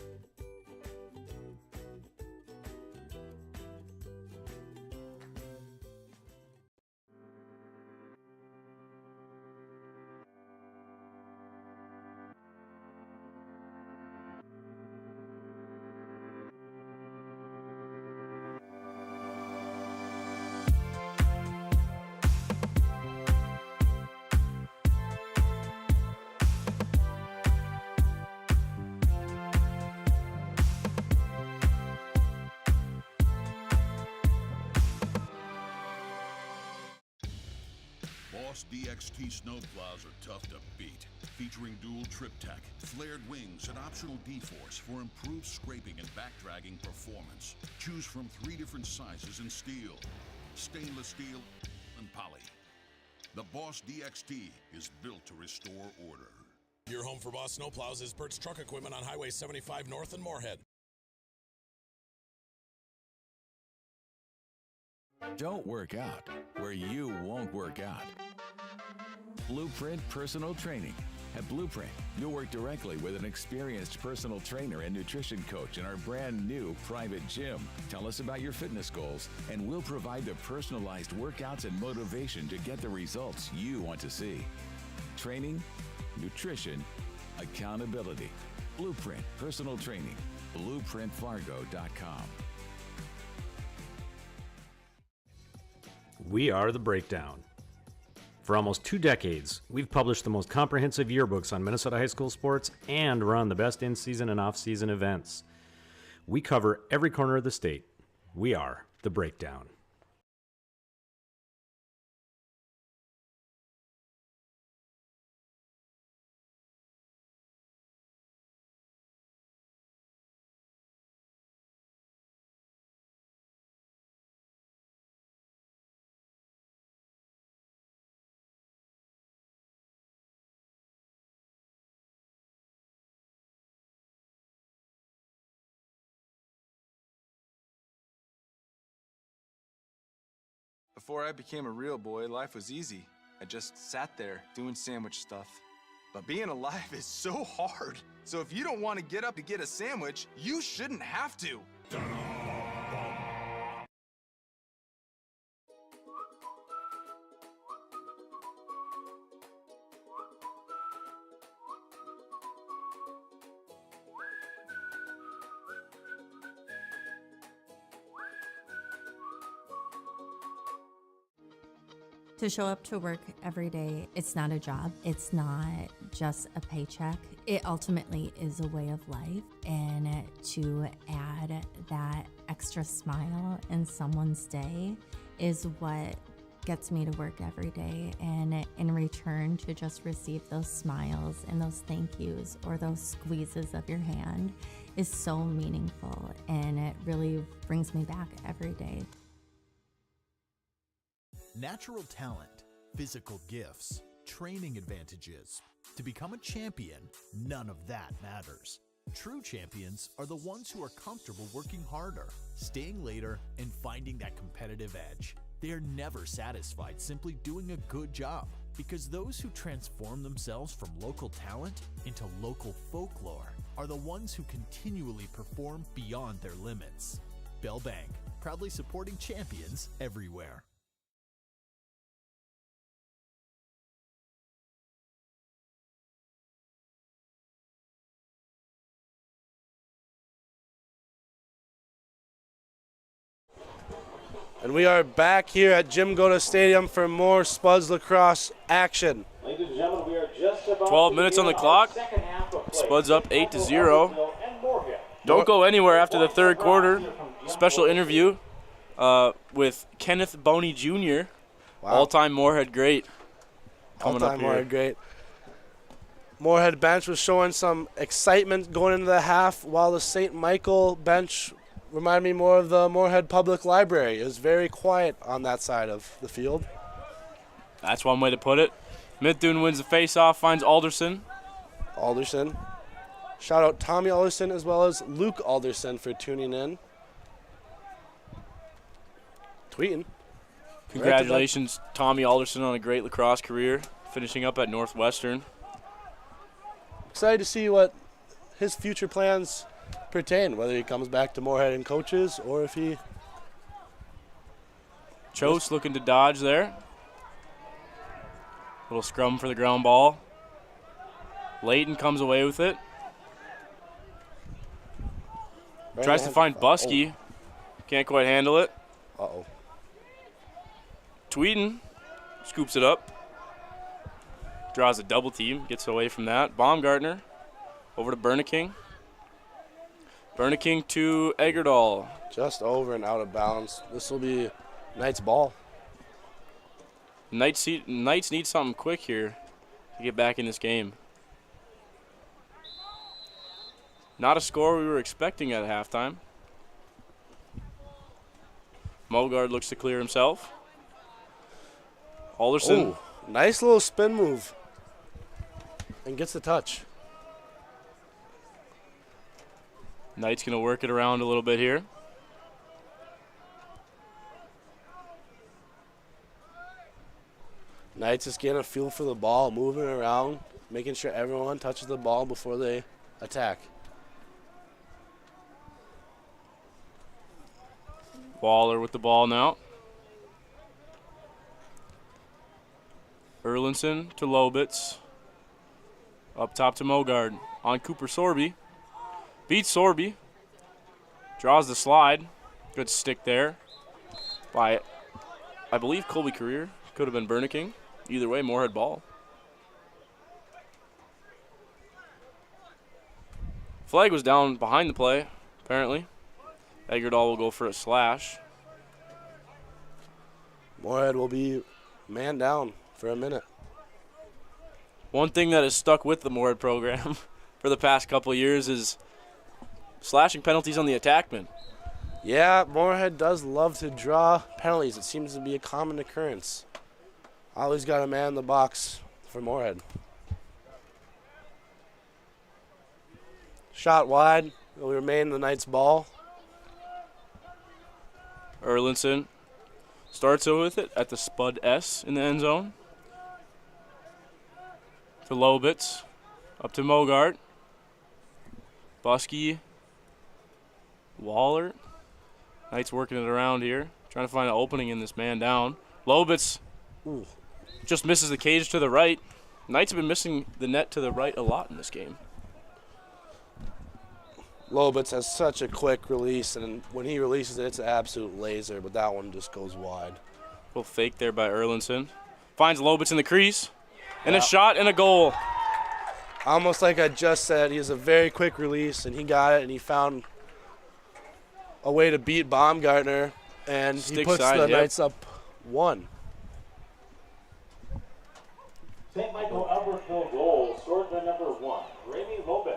Boss DXT snowplows are tough to beat. Featuring dual trip tech, flared wings, and optional D-force for improved scraping and backdragging performance. Choose from 3 different sizes in steel, stainless steel, and poly. The Boss DXT is built to restore order. Your home for Boss snowplows is Bert's Truck Equipment on Highway 75 North in Moorhead. Don't work out where you won't work out. Blueprint Personal Training. At Blueprint, you'll work directly with an experienced personal trainer and nutrition coach in our brand new private gym. Tell us about your fitness goals, and we'll provide the personalized workouts and motivation to get the results you want to see. Training, nutrition, accountability. Blueprint Personal Training. BlueprintFargo.com. We are The Breakdown. For almost 2 decades, we've published the most comprehensive yearbooks on Minnesota high school sports and run the best in-season and off-season events. We cover every corner of the state. We are The Breakdown. Before I became a real boy, life was easy. I just sat there doing sandwich stuff. But being alive is so hard. So if you don't want to get up to get a sandwich, you shouldn't have to. To show up to work every day, it's not a job. It's not just a paycheck. It ultimately is a way of life. And to add that extra smile in someone's day is what gets me to work every day. And in return, to just receive those smiles and those thank yous or those squeezes of your hand is so meaningful. And it really brings me back every day. Natural talent, physical gifts, training advantages. To become a champion, none of that matters. True champions are the ones who are comfortable working harder, staying later, and finding that competitive edge. They are never satisfied simply doing a good job, because those who transform themselves from local talent into local folklore are the ones who continually perform beyond their limits. Bell Bank, proudly supporting champions everywhere. And we are back here at Jim Goda Stadium for more Spuds Lacrosse action. Ladies and gentlemen, we are just about 12 minutes on the clock. Spuds up 8-0. Don't go anywhere after the third quarter. Special interview with Kenneth Boney Jr., all-time Moorhead great. All-time Moorhead great. Moorhead bench was showing some excitement going into the half, while the St. Michael bench reminded me more of the Moorhead Public Library. It was very quiet on that side of the field. That's one way to put it. Mithun wins the face-off, finds Alderson. Alderson. Shout out Tommy Alderson as well as Luke Alderson for tuning in. Tweeting. Congratulations, Tommy Alderson, on a great lacrosse career, finishing up at Northwestern. Excited to see what his future plans pertain, whether he comes back to Moorhead and coaches or if he... Chose looking to dodge there. Little scrum for the ground ball. Layton comes away with it. Tries to find Buskey. Can't quite handle it. Uh-oh. Tweeden scoops it up. Draws a double team. Gets away from that. Baumgartner over to Berneking. Berneking to Egerdahl. Just over and out of bounds. This will be Knight's ball. Knights need something quick here to get back in this game. Not a score we were expecting at halftime. Mogard looks to clear himself. Alderson. Ooh, nice little spin move. And gets the touch. Knight's going to work it around a little bit here. Knight's just getting a feel for the ball, moving around, making sure everyone touches the ball before they attack. Waller with the ball now. Erlinson to Lobitz. Up top to Mogard. On Cooper Sorby. Beats Sorby. Draws the slide. Good stick there by, I believe, Colby Career. Could have been Berneking. Either way, Moorhead ball. Flag was down behind the play, apparently. Eggerdahl will go for a slash. Moorhead will be man down for a minute. One thing that has stuck with the Moorhead program for the past couple of years is slashing penalties on the attackman. Yeah, Moorhead does love to draw penalties. It seems to be a common occurrence. Always got a man in the box for Moorhead. Shot wide. Will remain the Knights' ball. Erlinson starts with it at the Spud S in the end zone. To Lobitz. Up to Mogart. Buskey. Waller. Knights working it around here. Trying to find an opening in this man down. Lobitz just misses the cage to the right. Knights have been missing the net to the right a lot in this game. Lobitz has such a quick release, and when he releases it, it's an absolute laser, but that one just goes wide. Little fake there by Erlinson. Finds Lobitz in the crease. And a shot and a goal. Almost like I just said, he has a very quick release, and he got it, and he found a way to beat Baumgartner, and he puts the Knights up 1. St. Michael Albertville goal scored by number 1, Remy Lopez.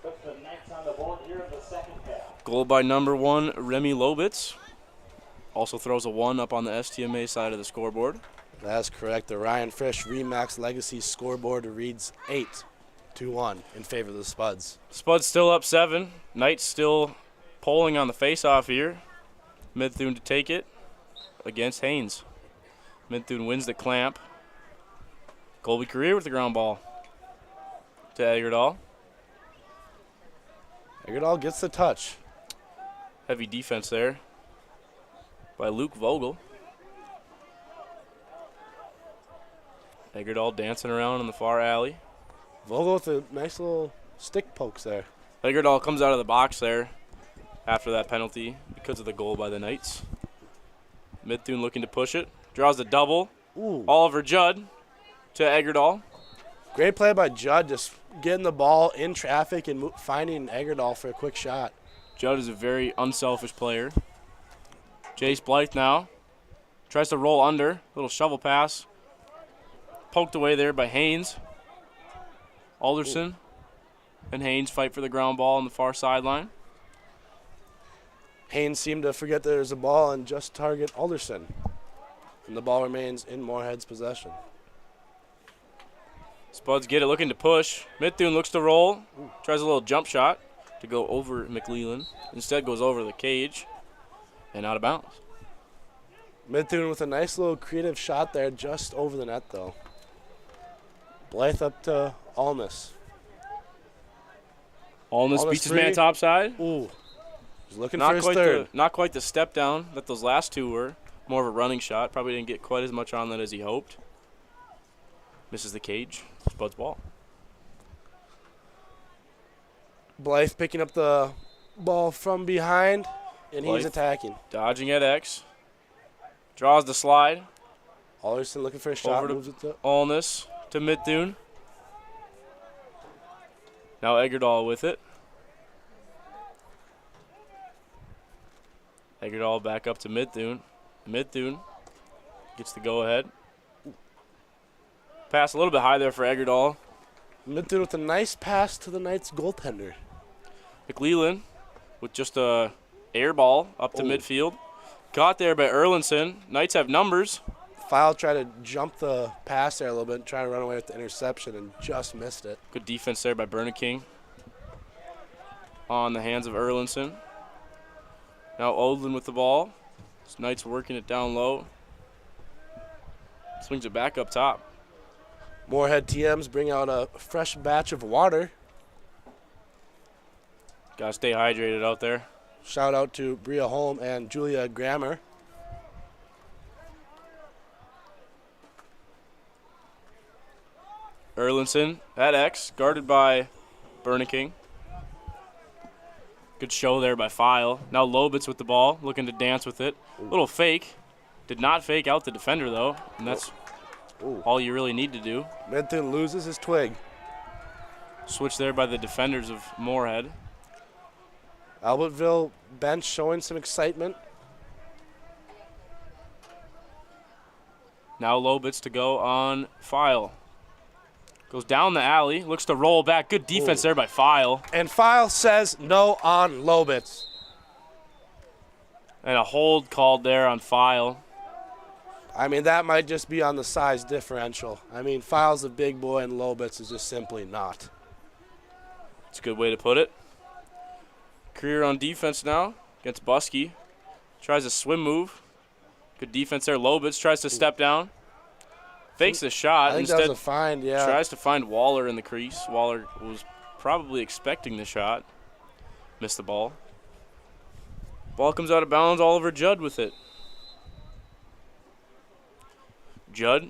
Puts the Knights on the board here in the second half. Goal by number 1, Remy Lobitz. Also throws a 1 up on the STMA side of the scoreboard. That's correct. The Ryan Frisch Remax Legacy scoreboard reads 8-1 in favor of the Spuds. Spuds still up 7. Knights still polling on the face-off here. Midthune to take it against Haynes. Midthune wins the clamp. Colby Career with the ground ball to Eggerdahl. Eggerdahl gets the touch. Heavy defense there by Luke Vogel. Eggerdahl dancing around in the far alley. Vogel with a nice little stick pokes there. Eggerdahl comes out of the box there after that penalty because of the goal by the Knights. Midthune looking to push it. Draws the double. Ooh. Oliver Judd to Eggerdahl. Great play by Judd, just getting the ball in traffic and finding Eggerdahl for a quick shot. Judd is a very unselfish player. Jace Blythe now tries to roll under. Little shovel pass. Poked away there by Haynes. Alderson and Haynes fight for the ground ball on the far sideline. Haynes seemed to forget there's a ball and just target Alderson. And the ball remains in Moorhead's possession. Spuds get it, looking to push. Midthune looks to roll. Tries a little jump shot to go over McLeland. Instead goes over the cage and out of bounds. Midthune with a nice little creative shot there just over the net, though. Blythe up to Alness. Alness beats his man topside. Ooh. He's looking for his third. Not quite the step down that those last two were. More of a running shot. Probably didn't get quite as much on that as he hoped. Misses the cage. Spud's ball. Blythe picking up the ball from behind, and Blythe he's attacking. Dodging at X. Draws the slide. Alderson looking for a shot. Over moves it to Alness to Midthune. Now Eggerdahl with it. Eggerdahl back up to Midthune. Midthune gets the go-ahead. Pass a little bit high there for Eggerdahl. Midthune with a nice pass to the Knights goaltender. McLeland with just a air ball up to midfield. Caught there by Erlinson. Knights have numbers. File tried to jump the pass there a little bit, trying to run away with the interception, and just missed it. Good defense there by Berneking. On the hands of Erlinson. Now Odlin with the ball. Knights working it down low. Swings it back up top. Moorhead TMs bring out a fresh batch of water. Gotta stay hydrated out there. Shout out to Bria Holm and Julia Grammer. Erlinson at X, guarded by Berneking. Good show there by File. Now Lobitz with the ball, looking to dance with it. Little fake. Did not fake out the defender, though, and that's all you really need to do. Mithun loses his twig. Switch there by the defenders of Moorhead. Albertville bench showing some excitement. Now Lobitz to go on File. Goes down the alley, looks to roll back. Good defense there by File. And File says no on Lobitz. And a hold called there on File. I mean, that might just be on the size differential. I mean, File's a big boy and Lobitz is just simply not. That's a good way to put it. Career on defense now against Buskey. Tries a swim move. Good defense there. Lobitz tries to step down. Fakes the shot. I think Instead, that was a find, yeah. Tries to find Waller in the crease. Waller was probably expecting the shot. Missed the ball. Ball comes out of bounds. Oliver Judd with it. Judd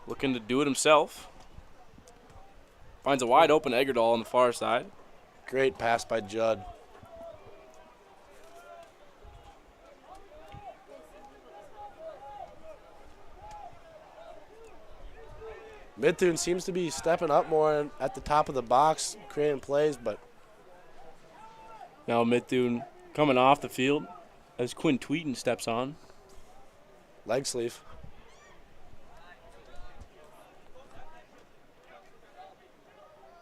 looking to do it himself. Finds a wide open Eggerdahl on the far side. Great pass by Judd. Mithun seems to be stepping up more at the top of the box, creating plays, but now Mithun coming off the field as Quinn Tweeten steps on. Leg sleeve.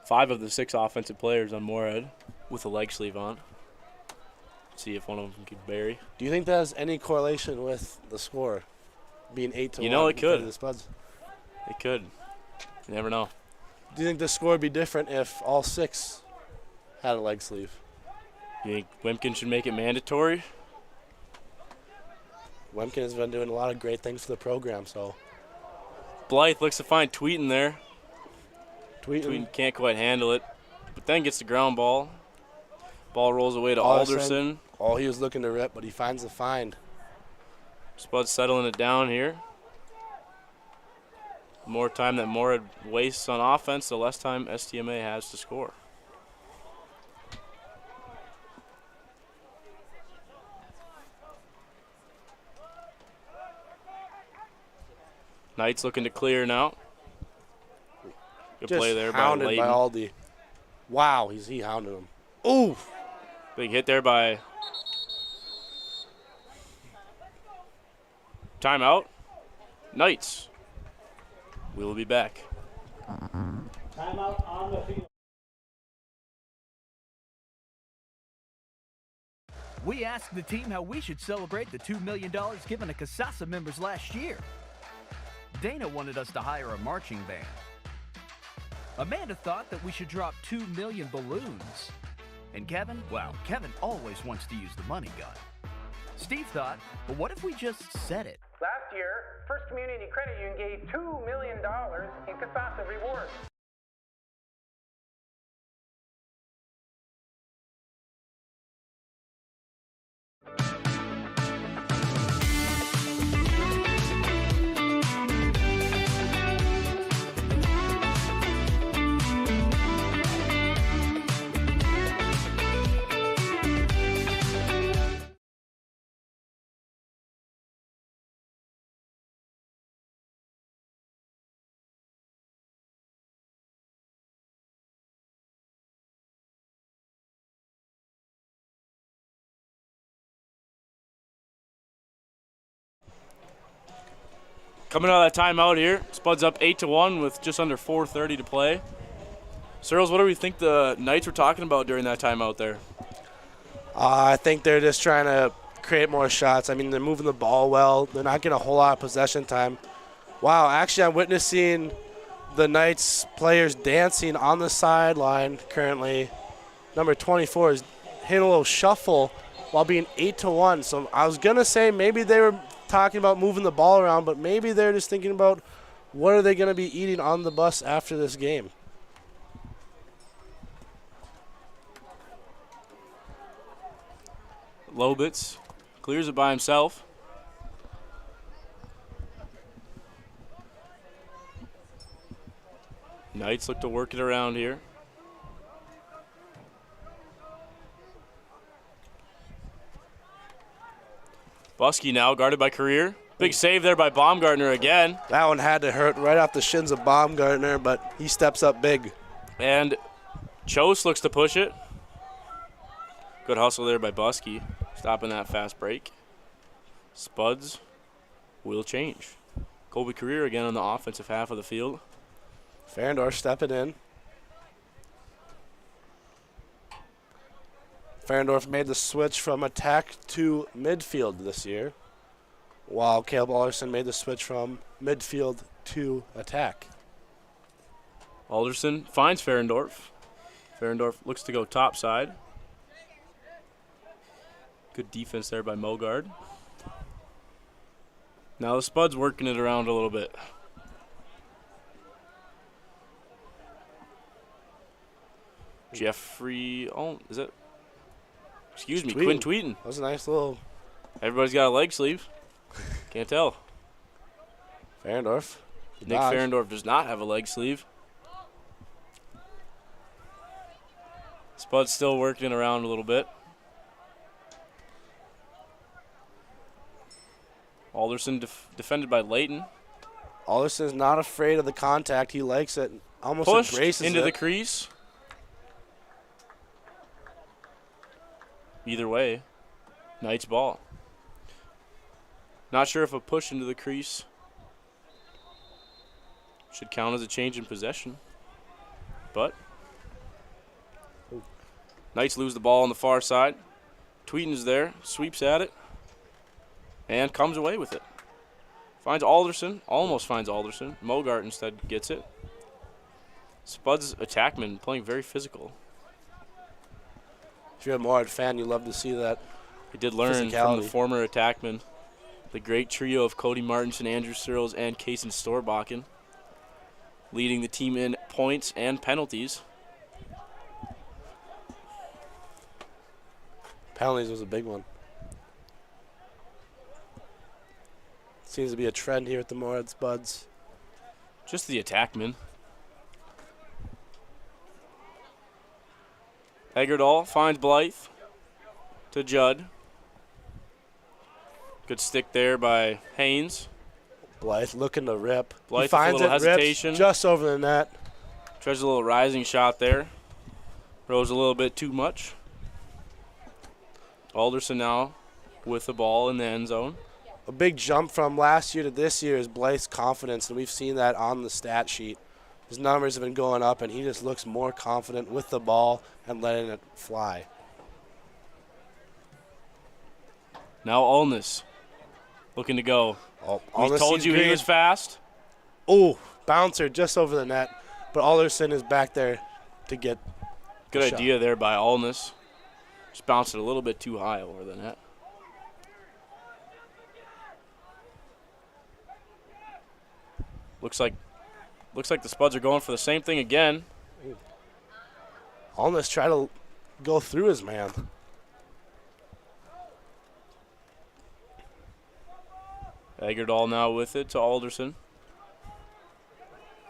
Five of the 6 offensive players on Moorhead with a leg sleeve on. See if one of them can bury. Do you think that has any correlation with the score being 8-1? You know, it could. The Spuds? It could. You never know. Do you think the score would be different if all 6 had a leg sleeve? You think Wimpkin should make it mandatory? Wimpkin has been doing a lot of great things for the program, so. Blythe looks to find Tweeten there. Tweeten can't quite handle it, but then gets the ground ball. Ball rolls away to Alderson. All he was looking to rip, but he finds the find. Spud's settling it down here. The more time that Moorhead wastes on offense, the less time STMA has to score. Knights looking to clear now. Good Just play there by hounded Layden. by Aldi. Wow, he hounded him. Ooh! Big hit there by timeout. Knights. We will be back. Timeout on the field. We asked the team how we should celebrate the $2 million given to Casasa members last year. Dana wanted us to hire a marching band. Amanda thought that we should drop 2 million balloons. And Kevin, well, Kevin always wants to use the money gun. Steve thought, but what if we just said it? Last year, First Community Credit Union gave $2 million in Casasa rewards. Coming out of that timeout here, Spuds up 8-1 with just under 4:30 to play. Searles, what do we think the Knights were talking about during that timeout there? I think they're just trying to create more shots. I mean, they're moving the ball well. They're not getting a whole lot of possession time. Wow, actually, I'm witnessing the Knights players dancing on the sideline currently. Number 24 is hitting a little shuffle while being 8-1. So I was going to say maybe they were talking about moving the ball around, but maybe they're just thinking about what are they going to be eating on the bus after this game. Lobitz clears it by himself. Knights look to work it around here. Buskey now guarded by Career. Big save there by Baumgartner again. That one had to hurt right off the shins of Baumgartner, but he steps up big. And Chose looks to push it. Good hustle there by Buskey, stopping that fast break. Spuds will change. Colby Career again on the offensive half of the field. Ferendorf stepping in. Ferendorf made the switch from attack to midfield this year, while Caleb Alderson made the switch from midfield to attack. Alderson finds Ferendorf. Ferendorf looks to go top side. Good defense there by Mogard. Now the Spud's working it around a little bit. Jeffrey, oh, is it? Excuse me, Quinn Tweeton. That was a nice little. Everybody's got a leg sleeve. Can't tell. Ferendorf. Nick Ferendorf does not have a leg sleeve. Spud's still working around a little bit. Alderson defended by Layton. Alderson's not afraid of the contact. He likes it. Almost pushed embraces into it. the crease. Either way, Knight's ball. Not sure if a push into the crease should count as a change in possession. But Knights lose the ball on the far side. Tweeton's there, sweeps at it, and comes away with it. Finds Alderson, almost finds Alderson. Mogart instead gets it. Spud's attackman playing very physical. If you're a Moorhead fan, you love to see that. He did learn from the former attackman, the great trio of Cody Martinson, Andrew Searles, and Kaysen Storbakken, leading the team in points and penalties. Penalties was a big one. Seems to be a trend here at the Moorhead Spuds. Just the attackman. Eggerdahl finds Blythe to Judd. Good stick there by Haynes. Blythe looking to rip. Blythe he finds with a little it, hesitation. rips just over the net. Tries a little rising shot there. Rose a little bit too much. Alderson now with the ball in the end zone. A big jump from last year to this year is Blythe's confidence, and we've seen that on the stat sheet. His numbers have been going up, and he just looks more confident with the ball and letting it fly. Now Alness looking to go. We told you he was fast. Oh, bouncer just over the net, but Alderson is back there to get Good idea there by Alness. Just bounced it a little bit too high over the net. Looks like the Spuds are going for the same thing again. Alness try to go through his man. Eggerdahl now with it to Alderson.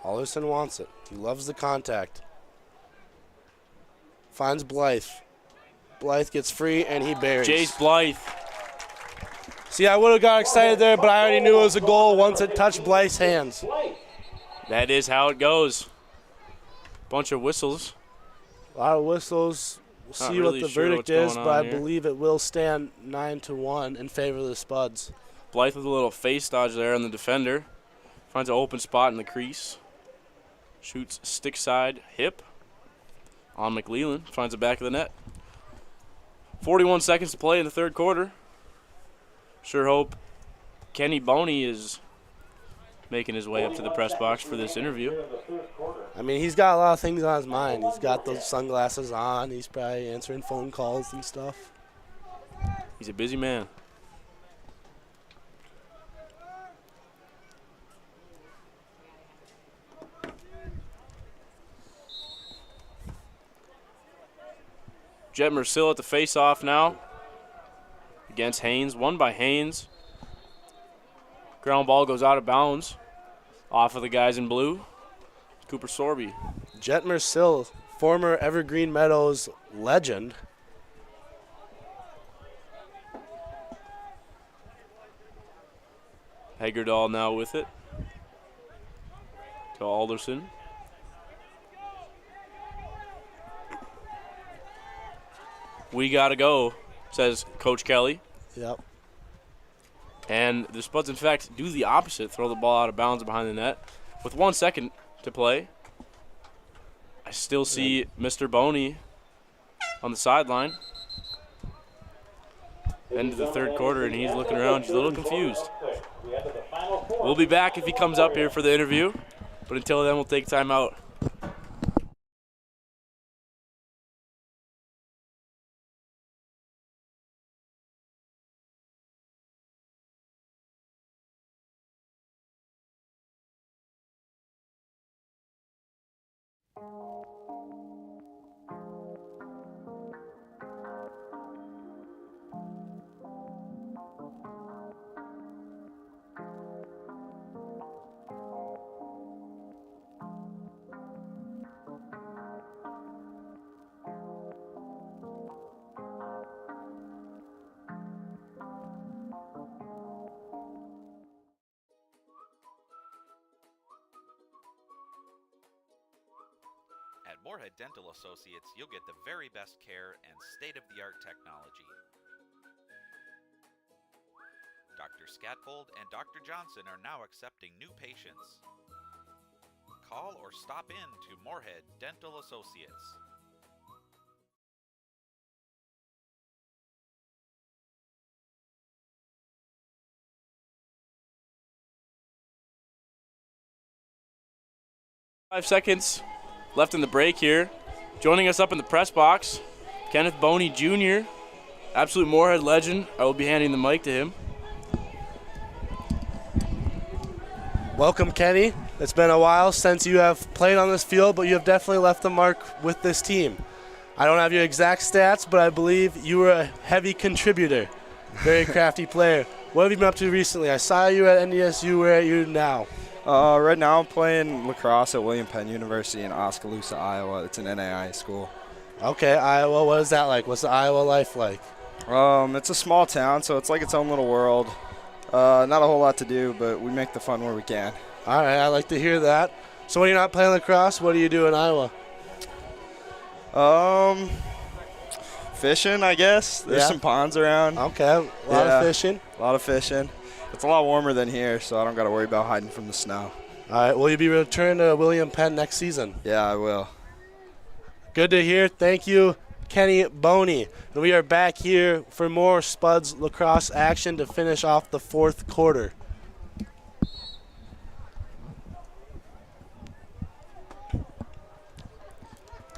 Alderson wants it. He loves the contact. Finds Blythe. Blythe gets free, and he buries. Jace Blythe. See, I would have got excited there, but I already knew it was a goal once it touched Blythe's hands. That is how it goes. Bunch of whistles. A lot of whistles. We'll see really what the sure verdict is, but I here. believe it will stand 9-1 in favor of the Spuds. Blythe with a little face dodge there on the defender. Finds an open spot in the crease. Shoots stick side hip on McLeland. Finds the back of the net. 41 seconds to play in the third quarter. Sure hope Kenny Boney is making his way up to the press box for this interview. I mean, he's got a lot of things on his mind. He's got those sunglasses on. He's probably answering phone calls and stuff. He's a busy man. Jet Mercill at the face-off now against Haynes. Won by Haynes. Ground ball goes out of bounds off of the guys in blue. Cooper Sorby. Jet Mercill, former Evergreen Meadows legend. Heggerdahl now with it. To Alderson. We got to go, says Coach Kelly. Yep. And the Spuds, in fact, do the opposite, throw the ball out of bounds behind the net. With 1 second to play, I still see Mr. Boney on the sideline. End of the third quarter, and he's looking around. He's a little confused. We'll be back if he comes up here for the interview, but until then, we'll take time out. At Moorhead Dental Associates, you'll get the very best care and state-of-the-art technology. Dr. Scatfold and Dr. Johnson are now accepting new patients. Call or stop in to Moorhead Dental Associates. Five seconds left in the break here. Joining us up in the press box, Kenneth Boney Jr., absolute Moorhead legend. I will be handing the mic to him. Welcome, Kenny. It's been a while since you have played on this field, but you have definitely left a mark with this team. I don't have your exact stats, but I believe you were a heavy contributor. Very crafty player. What have you been up to recently? I saw you at NDSU. Where are you now? Right now I'm playing lacrosse at William Penn University in Oskaloosa, Iowa. It's an NAI school. Okay, Iowa. What is that like? What's the Iowa life like? It's a small town, so it's like its own little world. Not a whole lot to do, but we make the fun where we can. All right, I like to hear that. So when you're not playing lacrosse, what do you do in Iowa? Fishing, I guess. There's some ponds around. Okay, a lot of fishing. A lot of fishing. It's a lot warmer than here, so I don't got to worry about hiding from the snow. All right, will you be returning to William Penn next season? Yeah, I will. Good to hear. Thank you, Kenny Boney. And we are back here for more Spuds lacrosse action to finish off the fourth quarter.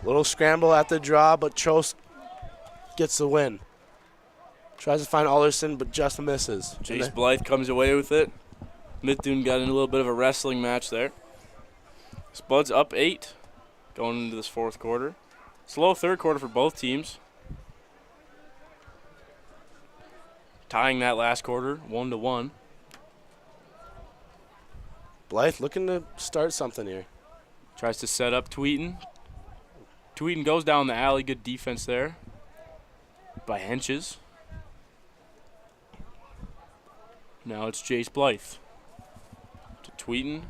Little scramble at the draw, but Trost gets the win. Tries to find Alderson, but just misses. Jace Blythe comes away with it. Mithun got in a little bit of a wrestling match there. Spuds up 8 going into this fourth quarter. Slow third quarter for both teams. Tying that last quarter, 1-1. Blythe looking to start something here. Tries to set up Tweeten. Tweeten goes down the alley. Good defense there by Henches. Now it's Jace Blythe to Tweeten.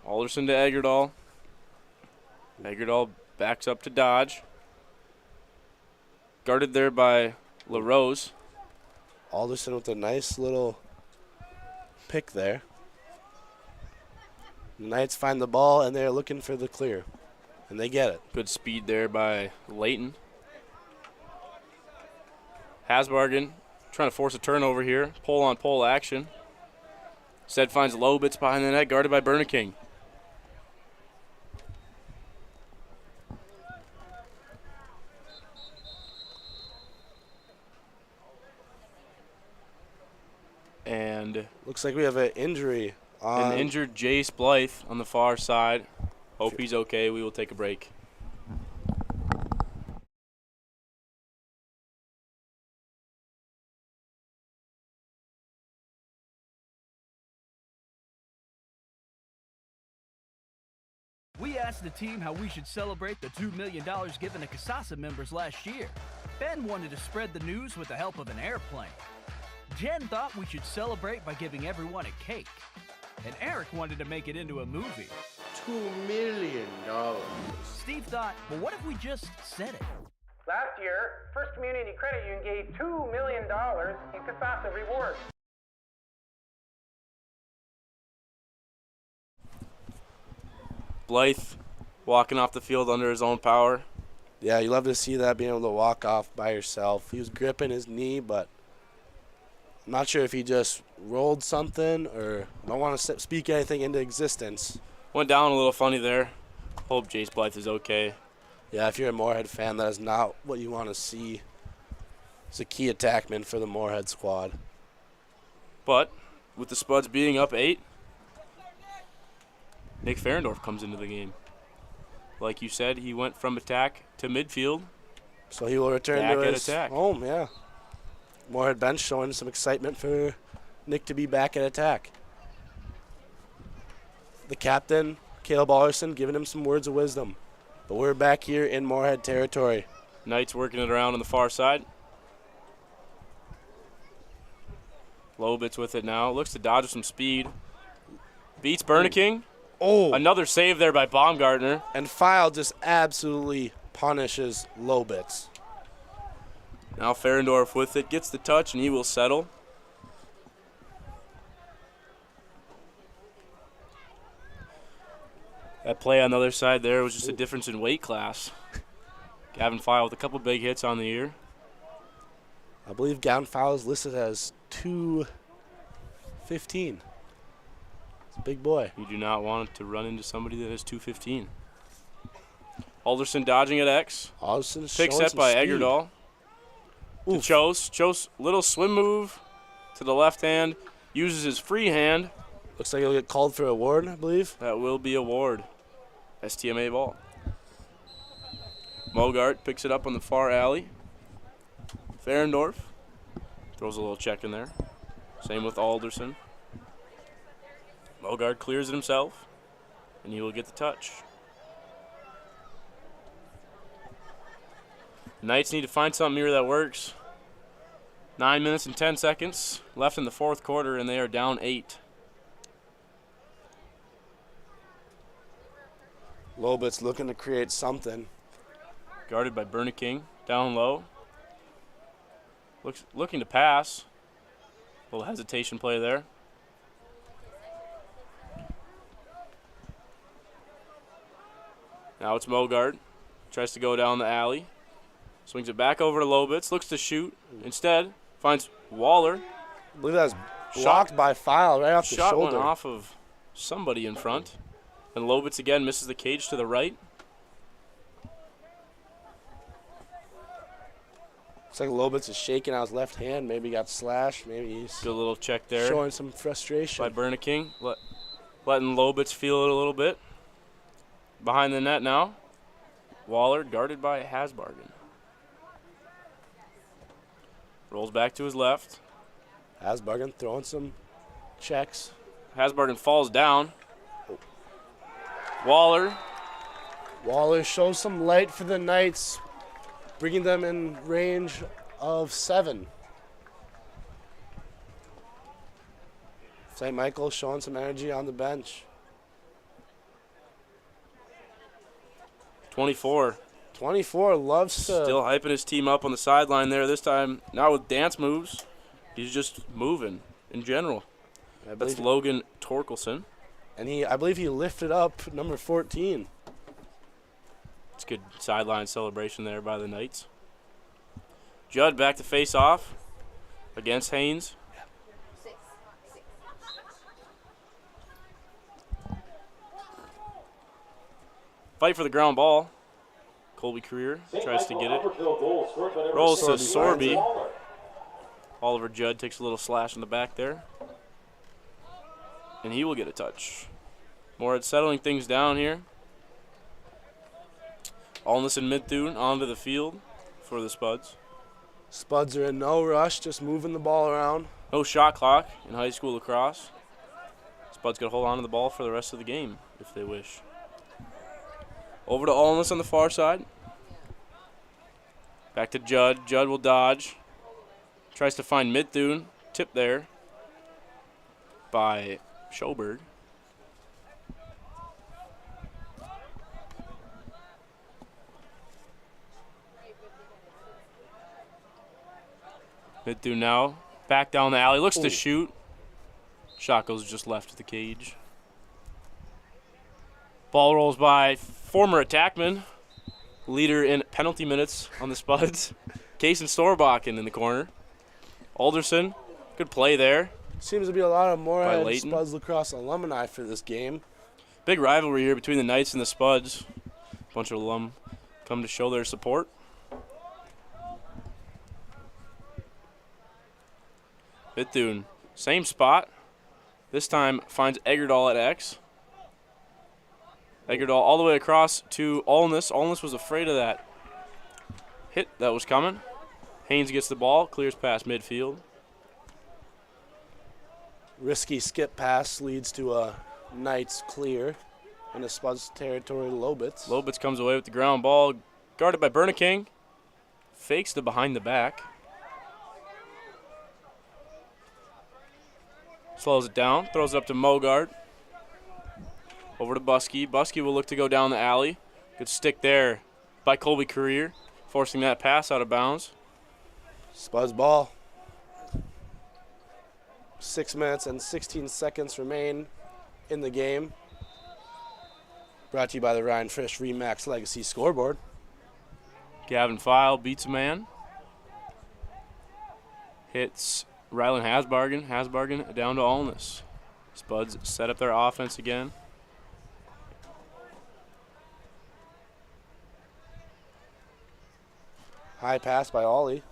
Alderson to Heggerdahl. Heggerdahl backs up to Dodge. Guarded there by LaRose. Alderson with a nice little pick there. The Knights find the ball, and they're looking for the clear. And they get it. Good speed there by Layton. Hasbargen trying to force a turnover here. Pole-on-pole action. Instead finds Lobitz behind the net, guarded by Berneking. And looks like we have an injury. An injured Jace Blythe on the far side. Hope he's okay. We will take a break. We asked the team how we should celebrate the $2 million given to CASASA members last year. Ben wanted to spread the news with the help of an airplane. Jen thought we should celebrate by giving everyone a cake. And Eric wanted to make it into a movie. $2 million. Steve thought, well, what if we just said it? Last year, First Community Credit Union gave $2 million in CASASA rewards. Blythe walking off the field under his own power. Yeah, you love to see that, being able to walk off by yourself. He was gripping his knee, but I'm not sure if he just rolled something or I don't want to speak anything into existence. Went down a little funny there. Hope Jace Blythe is okay. Yeah, if you're a Moorhead fan, that is not what you want to see. He's a key attackman for the Moorhead squad. But with the Spuds being up 8, Nick Ferendorf comes into the game. Like you said, he went from attack to midfield. So he will return back to at his attack. home, yeah. Moorhead bench showing some excitement for Nick to be back at attack. The captain, Caleb Alderson, giving him some words of wisdom. But we're back here in Moorhead territory. Knights working it around on the far side. Lobitz with it now. Looks to dodge with some speed. Beats Berneking. Oh. Another save there by Baumgartner. And File just absolutely punishes Lobitz. Now Ferendorf with it. Gets the touch, and he will settle. That play on the other side there was just a difference in weight class. Gavin File with a couple big hits on the year. I believe Gavin File is listed as 215. It's a big boy. You do not want to run into somebody that is 215. Alderson dodging at X. Alderson Pick set by Eggerdahl. To Chose. Chose, little swim move to the left hand. Uses his free hand. Looks like he'll get called for a ward, I believe. That will be a ward. STMA ball. Mogart picks it up on the far alley. Ferendorf throws a little check in there. Same with Alderson. Mogart clears it himself, and he will get the touch. Knights need to find something here that works. 9 minutes and 10 seconds left in the fourth quarter, and they are down 8. Lobitz looking to create something. Guarded by Berneking, down low. Looking to pass. A little hesitation play there. Now it's Mogart. Tries to go down the alley. Swings it back over to Lobitz. Looks to shoot. Instead, finds Waller. I believe that was blocked by File right off the shoulder. Shot went off of somebody in front. And Lobitz again misses the cage to the right. Looks like Lobitz is shaking out his left hand. Maybe he got slashed. Maybe he's good little check there. Showing some frustration. By Berneking. Letting Lobitz feel it a little bit. Behind the net now. Waller guarded by Hasbargen. Rolls back to his left. Hasbargen throwing some checks. Hasbargen falls down. Waller shows some light for the Knights, bringing them in range of 7. St. Michael showing some energy on the bench. 24 loves to... Still hyping his team up on the sideline there. This time, not with dance moves. He's just moving in general. That's Logan Torkelson. And I believe he lifted up number 14. It's good sideline celebration there by the Knights. Judd back to face off against Haynes. Fight for the ground ball. Colby Career tries to get it. Rolls to Sorby. Oliver Judd takes a little slash in the back there. And he will get a touch. Moorhead settling things down here. Allness and Midthune onto the field for the Spuds. Spuds are in no rush, just moving the ball around. No shot clock in high school lacrosse. Spuds could hold on to the ball for the rest of the game if they wish. Over to Allness on the far side. Back to Judd. Judd will dodge. Tries to find Midthune. tip there by Schoberg. Mithun now back down the alley, looks to shoot. Shot goes just left of the cage. Ball rolls by former attackman, leader in penalty minutes on the Spuds, Kaysen Storbakken in the corner. Alderson, good play there. Seems to be a lot of Moorhead Spuds Lacrosse alumni for this game. Big rivalry here between the Knights and the Spuds. A bunch of alum come to show their support. Mithun, same spot. This time finds Eggerdahl at X. Eggerdahl all the way across to Allness. Allness was afraid of that hit that was coming. Haynes gets the ball, clears past midfield. Risky skip pass leads to a Knights clear in the Spuds territory. Lobitz. Lobitz comes away with the ground ball, guarded by Berneking. Fakes the behind the back. Slows it down, throws it up to Mogard. Over to Buskey. Buskey will look to go down the alley. Good stick there by Colby Courier, forcing that pass out of bounds. Spuds ball. 6 minutes and 16 seconds remain in the game. Brought to you by the Ryan Frisch Remax Legacy Scoreboard. Gavin File beats a man. Hits Rylan Hasbargen. Hasbargen down to Allness. Spuds set up their offense again. High pass by Ollie.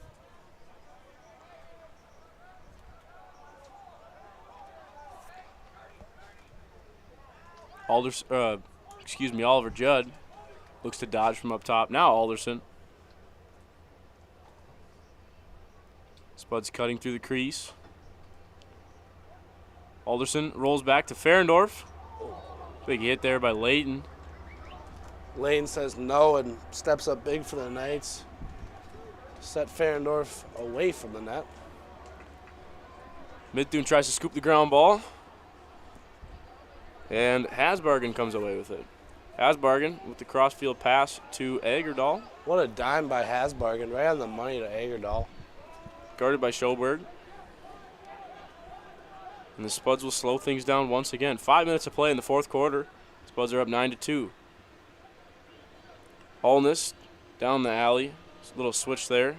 Oliver Judd looks to dodge from up top. Now Alderson. Spuds cutting through the crease. Alderson rolls back to Ferendorf. Big hit there by Layton. Lane says no and steps up big for the Knights. Set Ferendorf away from the net. Mithun tries to scoop the ground ball. And Hasbargen comes away with it. Hasbargen with the crossfield pass to Eggerdahl. What a dime by Hasbargen, right on the money to Eggerdahl. Guarded by Schoberg. And the Spuds will slow things down once again. 5 minutes to play in the fourth quarter. Spuds are up 9-2. Allness down the alley. Little switch there.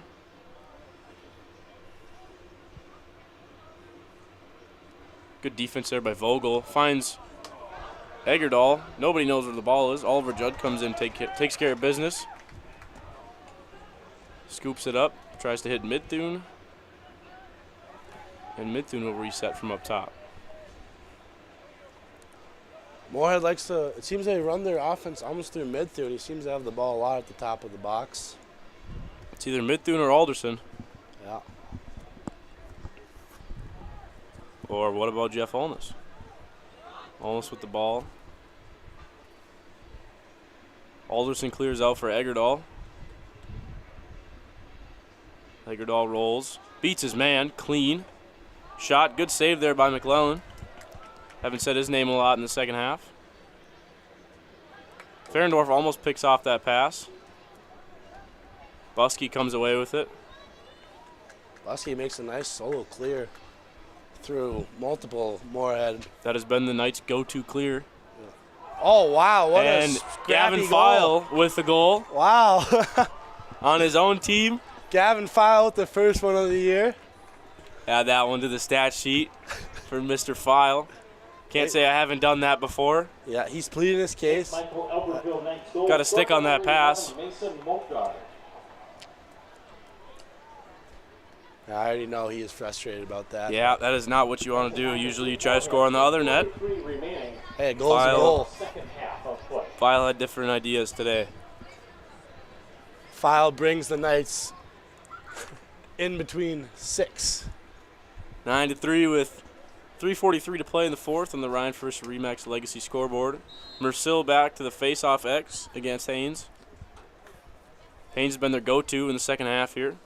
Good defense there by Vogel. Finds Eggerdahl. Nobody knows where the ball is. Oliver Judd comes in, takes care of business. Scoops it up. Tries to hit Mithun. And Mithun will reset from up top. Moorhead likes to, it seems they run their offense almost through Mithun. He seems to have the ball a lot at the top of the box. It's either Mithun or Alderson. Yeah. Or what about Jeff Allness? Allness with the ball. Alderson clears out for Eggerdahl. Eggerdahl rolls. Beats his man. Clean. Shot. Good save there by McClellan. Haven't said his name a lot in the second half. Ferendorf almost picks off that pass. Buskey comes away with it. Buskey makes a nice solo clear through multiple Moorhead. That has been the Knights' go-to clear. Oh, wow. What and a Gavin goal. File with the goal. Wow. On his own team. Gavin File with the first one of the year. Add that one to the stat sheet for Mr. File. Can't say I haven't done that before. Yeah, he's pleading his case. Got a stick on that pass. I already know he is frustrated about that. Yeah, that is not what you want to do. Usually you try to score on the other net. Hey, a goal's a goal. File had different ideas today. File brings the Knights in between 6. 9-3 with 3:43 to play in the fourth on the Ryan Frisch Remax Legacy scoreboard. Mersil back to the face-off X against Haynes. Haynes has been their go-to in the second half here.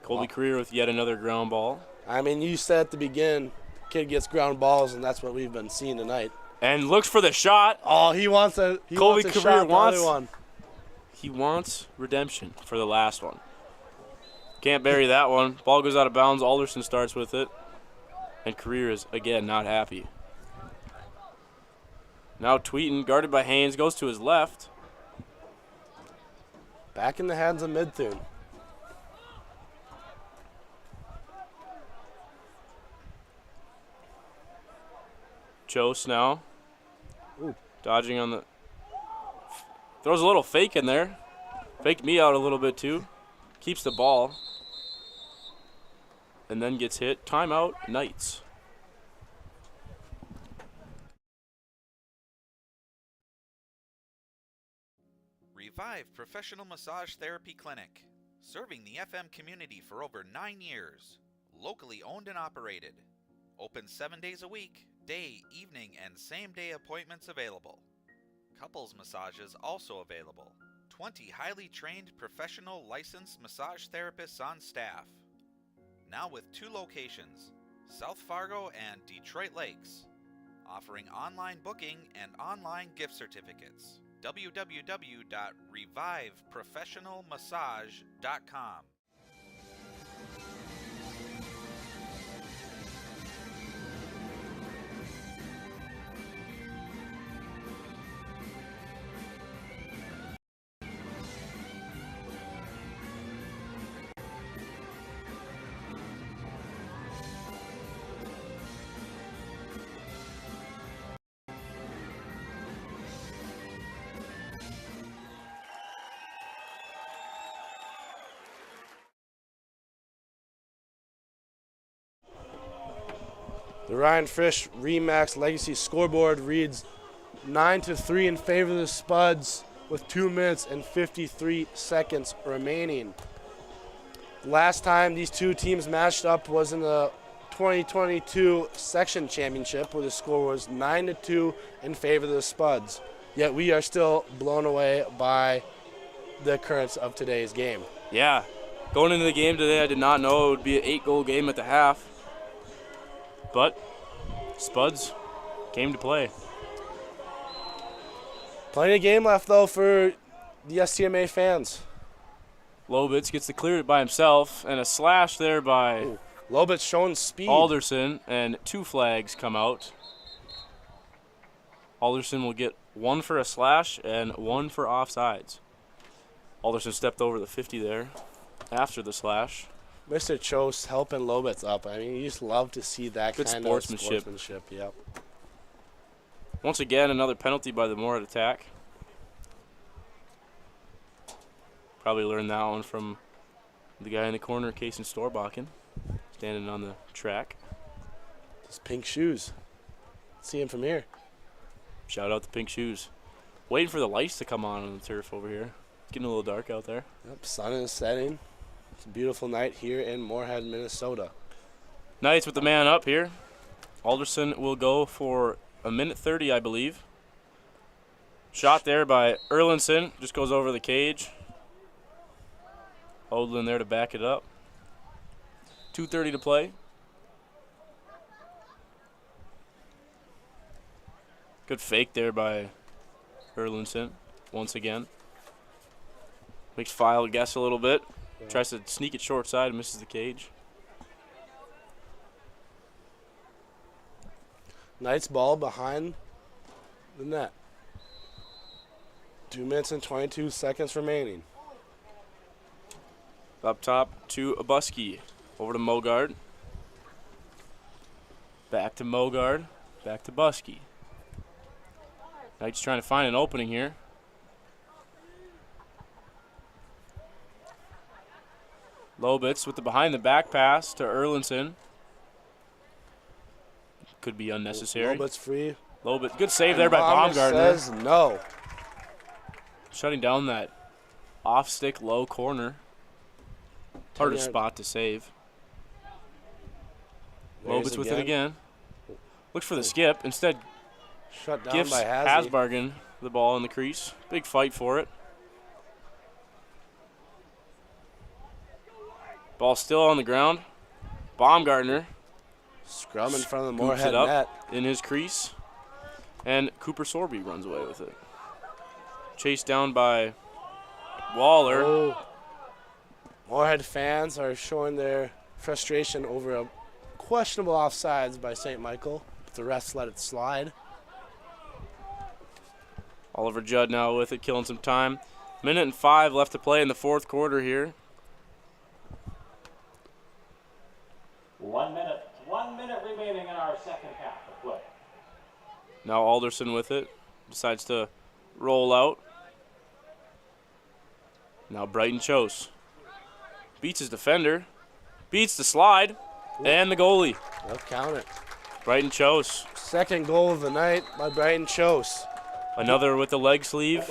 Colby Career with yet another ground ball. I mean, you said at the beginning, kid gets ground balls, and that's what we've been seeing tonight. And looks for the shot. Oh, he wants a Colby wants a Career shot, wants the other one. He wants redemption for the last one. Can't bury that one. Ball goes out of bounds. Alderson starts with it. And Career is, again, not happy. Now Tweeten, guarded by Haynes, goes to his left. Back in the hands of Midthune. Chose now. Ooh. Dodging on the... Throws a little fake in there. Faked me out a little bit too. Keeps the ball. And then gets hit. Timeout, Knights. Revive Professional Massage Therapy Clinic. Serving the FM community for over 9 years. Locally owned and operated. Open 7 days a week. Day, evening, and same-day appointments available. Couples massages also available. 20 highly trained professional licensed massage therapists on staff. Now with 2 locations, South Fargo and Detroit Lakes. Offering online booking and online gift certificates. www.reviveprofessionalmassage.com. The Ryan Frisch Remax Legacy scoreboard reads 9-3 in favor of the Spuds with 2 minutes and 53 seconds remaining. The last time these two teams matched up was in the 2022 section championship where the score was 9-2 in favor of the Spuds. Yet we are still blown away by the occurrence of today's game. Yeah. Going into the game today, I did not know it would be an 8-goal game at the half. But Spuds came to play. Plenty of game left, though, for the STMA fans. Lobitz gets to clear it by himself, and a slash there by Lobitz showing speed. Alderson, and 2 flags come out. Alderson will get 1 for a slash and 1 for offsides. Alderson stepped over the 50 there after the slash. Mr. Chose helping Lobitz up. I mean, you just love to see that Good kind sportsmanship. of sportsmanship. Yep. Once again, another penalty by the Moorhead attack. Probably learned that one from the guy in the corner, Kason Storbakken, standing on the track. His pink shoes. See him from here. Shout out the pink shoes. Waiting for the lights to come on the turf over here. It's getting a little dark out there. Yep, sun is setting. It's a beautiful night here in Moorhead, Minnesota. Knights with the man up here. Alderson will go for 1:30, I believe. Shot there by Erlinson. Just goes over the cage. Odlin there to back it up. 2:30 to play. Good fake there by Erlinson once again. Makes File guess a little bit. Yeah. Tries to sneak it short side and misses the cage. Knights ball behind the net. 2 minutes and 22 seconds remaining. Up top to Abuski. Over to Mogard. Back to Mogard. Back to Busky. Knights trying to find an opening here. Lobitz with the behind the back pass to Erlinson. Could be unnecessary. Lobitz free. Lobitz, good save there by Baumgartner. Baumgartner. Says no. Shutting down that off-stick low corner. Harder spot to save. Lobitz with it again. Looks for the skip. Instead, shut down gives by Hasbargen the ball in the crease. Big fight for it. Ball still on the ground. Baumgartner Scrum in front of the scoops Moorhead it up net. in his crease. And Cooper Sorby runs away with it. Chased down by Waller. Oh. Moorhead fans are showing their frustration over a questionable offsides by St. Michael. But the refs let it slide. Oliver Judd now with it, killing some time. 1:05 left to play in the fourth quarter here. 1 minute. 1 minute remaining in our second half of play. Now Alderson with it. Decides to roll out. Now Brighton Chose. Beats his defender. Beats the slide. And the goalie. They'll count it. Brighton Chose. Second goal of the night by Brighton Chose. Another with the leg sleeve.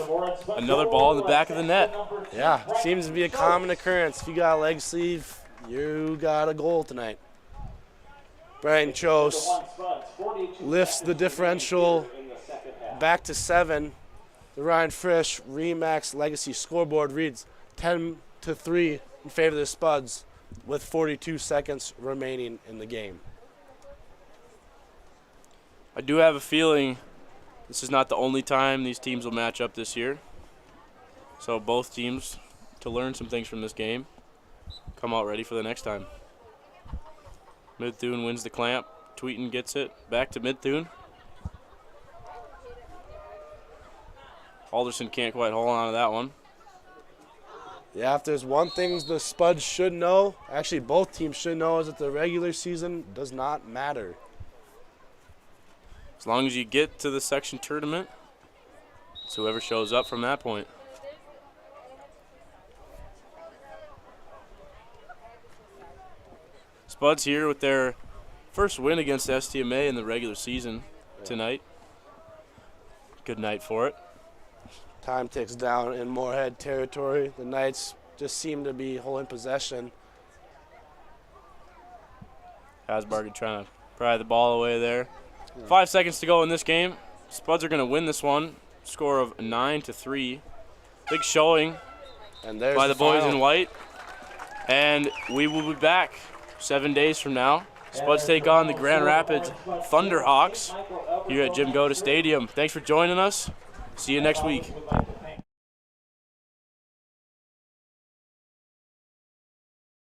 Another ball in the back of the net. Yeah, seems to be a common occurrence. If you got a leg sleeve, you got a goal tonight. Brian Chose lifts the differential back to 7. The Ryan Frisch Remax Legacy scoreboard reads 10-3 in favor of the Spuds with 42 seconds remaining in the game. I do have a feeling this is not the only time these teams will match up this year. So both teams, to learn some things from this game, come out ready for the next time. Mid-Thune wins the clamp. Tweeten gets it back to Mid-Thune. Alderson can't quite hold on to that one. Yeah, if there's one thing the Spuds should know, actually both teams should know, is that the regular season does not matter. As long as you get to the section tournament, it's whoever shows up from that point. Spuds here with their first win against STMA in the regular season tonight. Good night for it. Time ticks down in Moorhead territory. The Knights just seem to be holding possession. Hasbarger trying to pry the ball away there. 5 seconds to go in this game. Spuds are going to win this one. Score of 9-3. Big showing by the boys in white. And we will be back 7 days from now. Spuds take on the Grand Rapids Thunderhawks here at Jim Goda Stadium. Thanks for joining us. See you next week.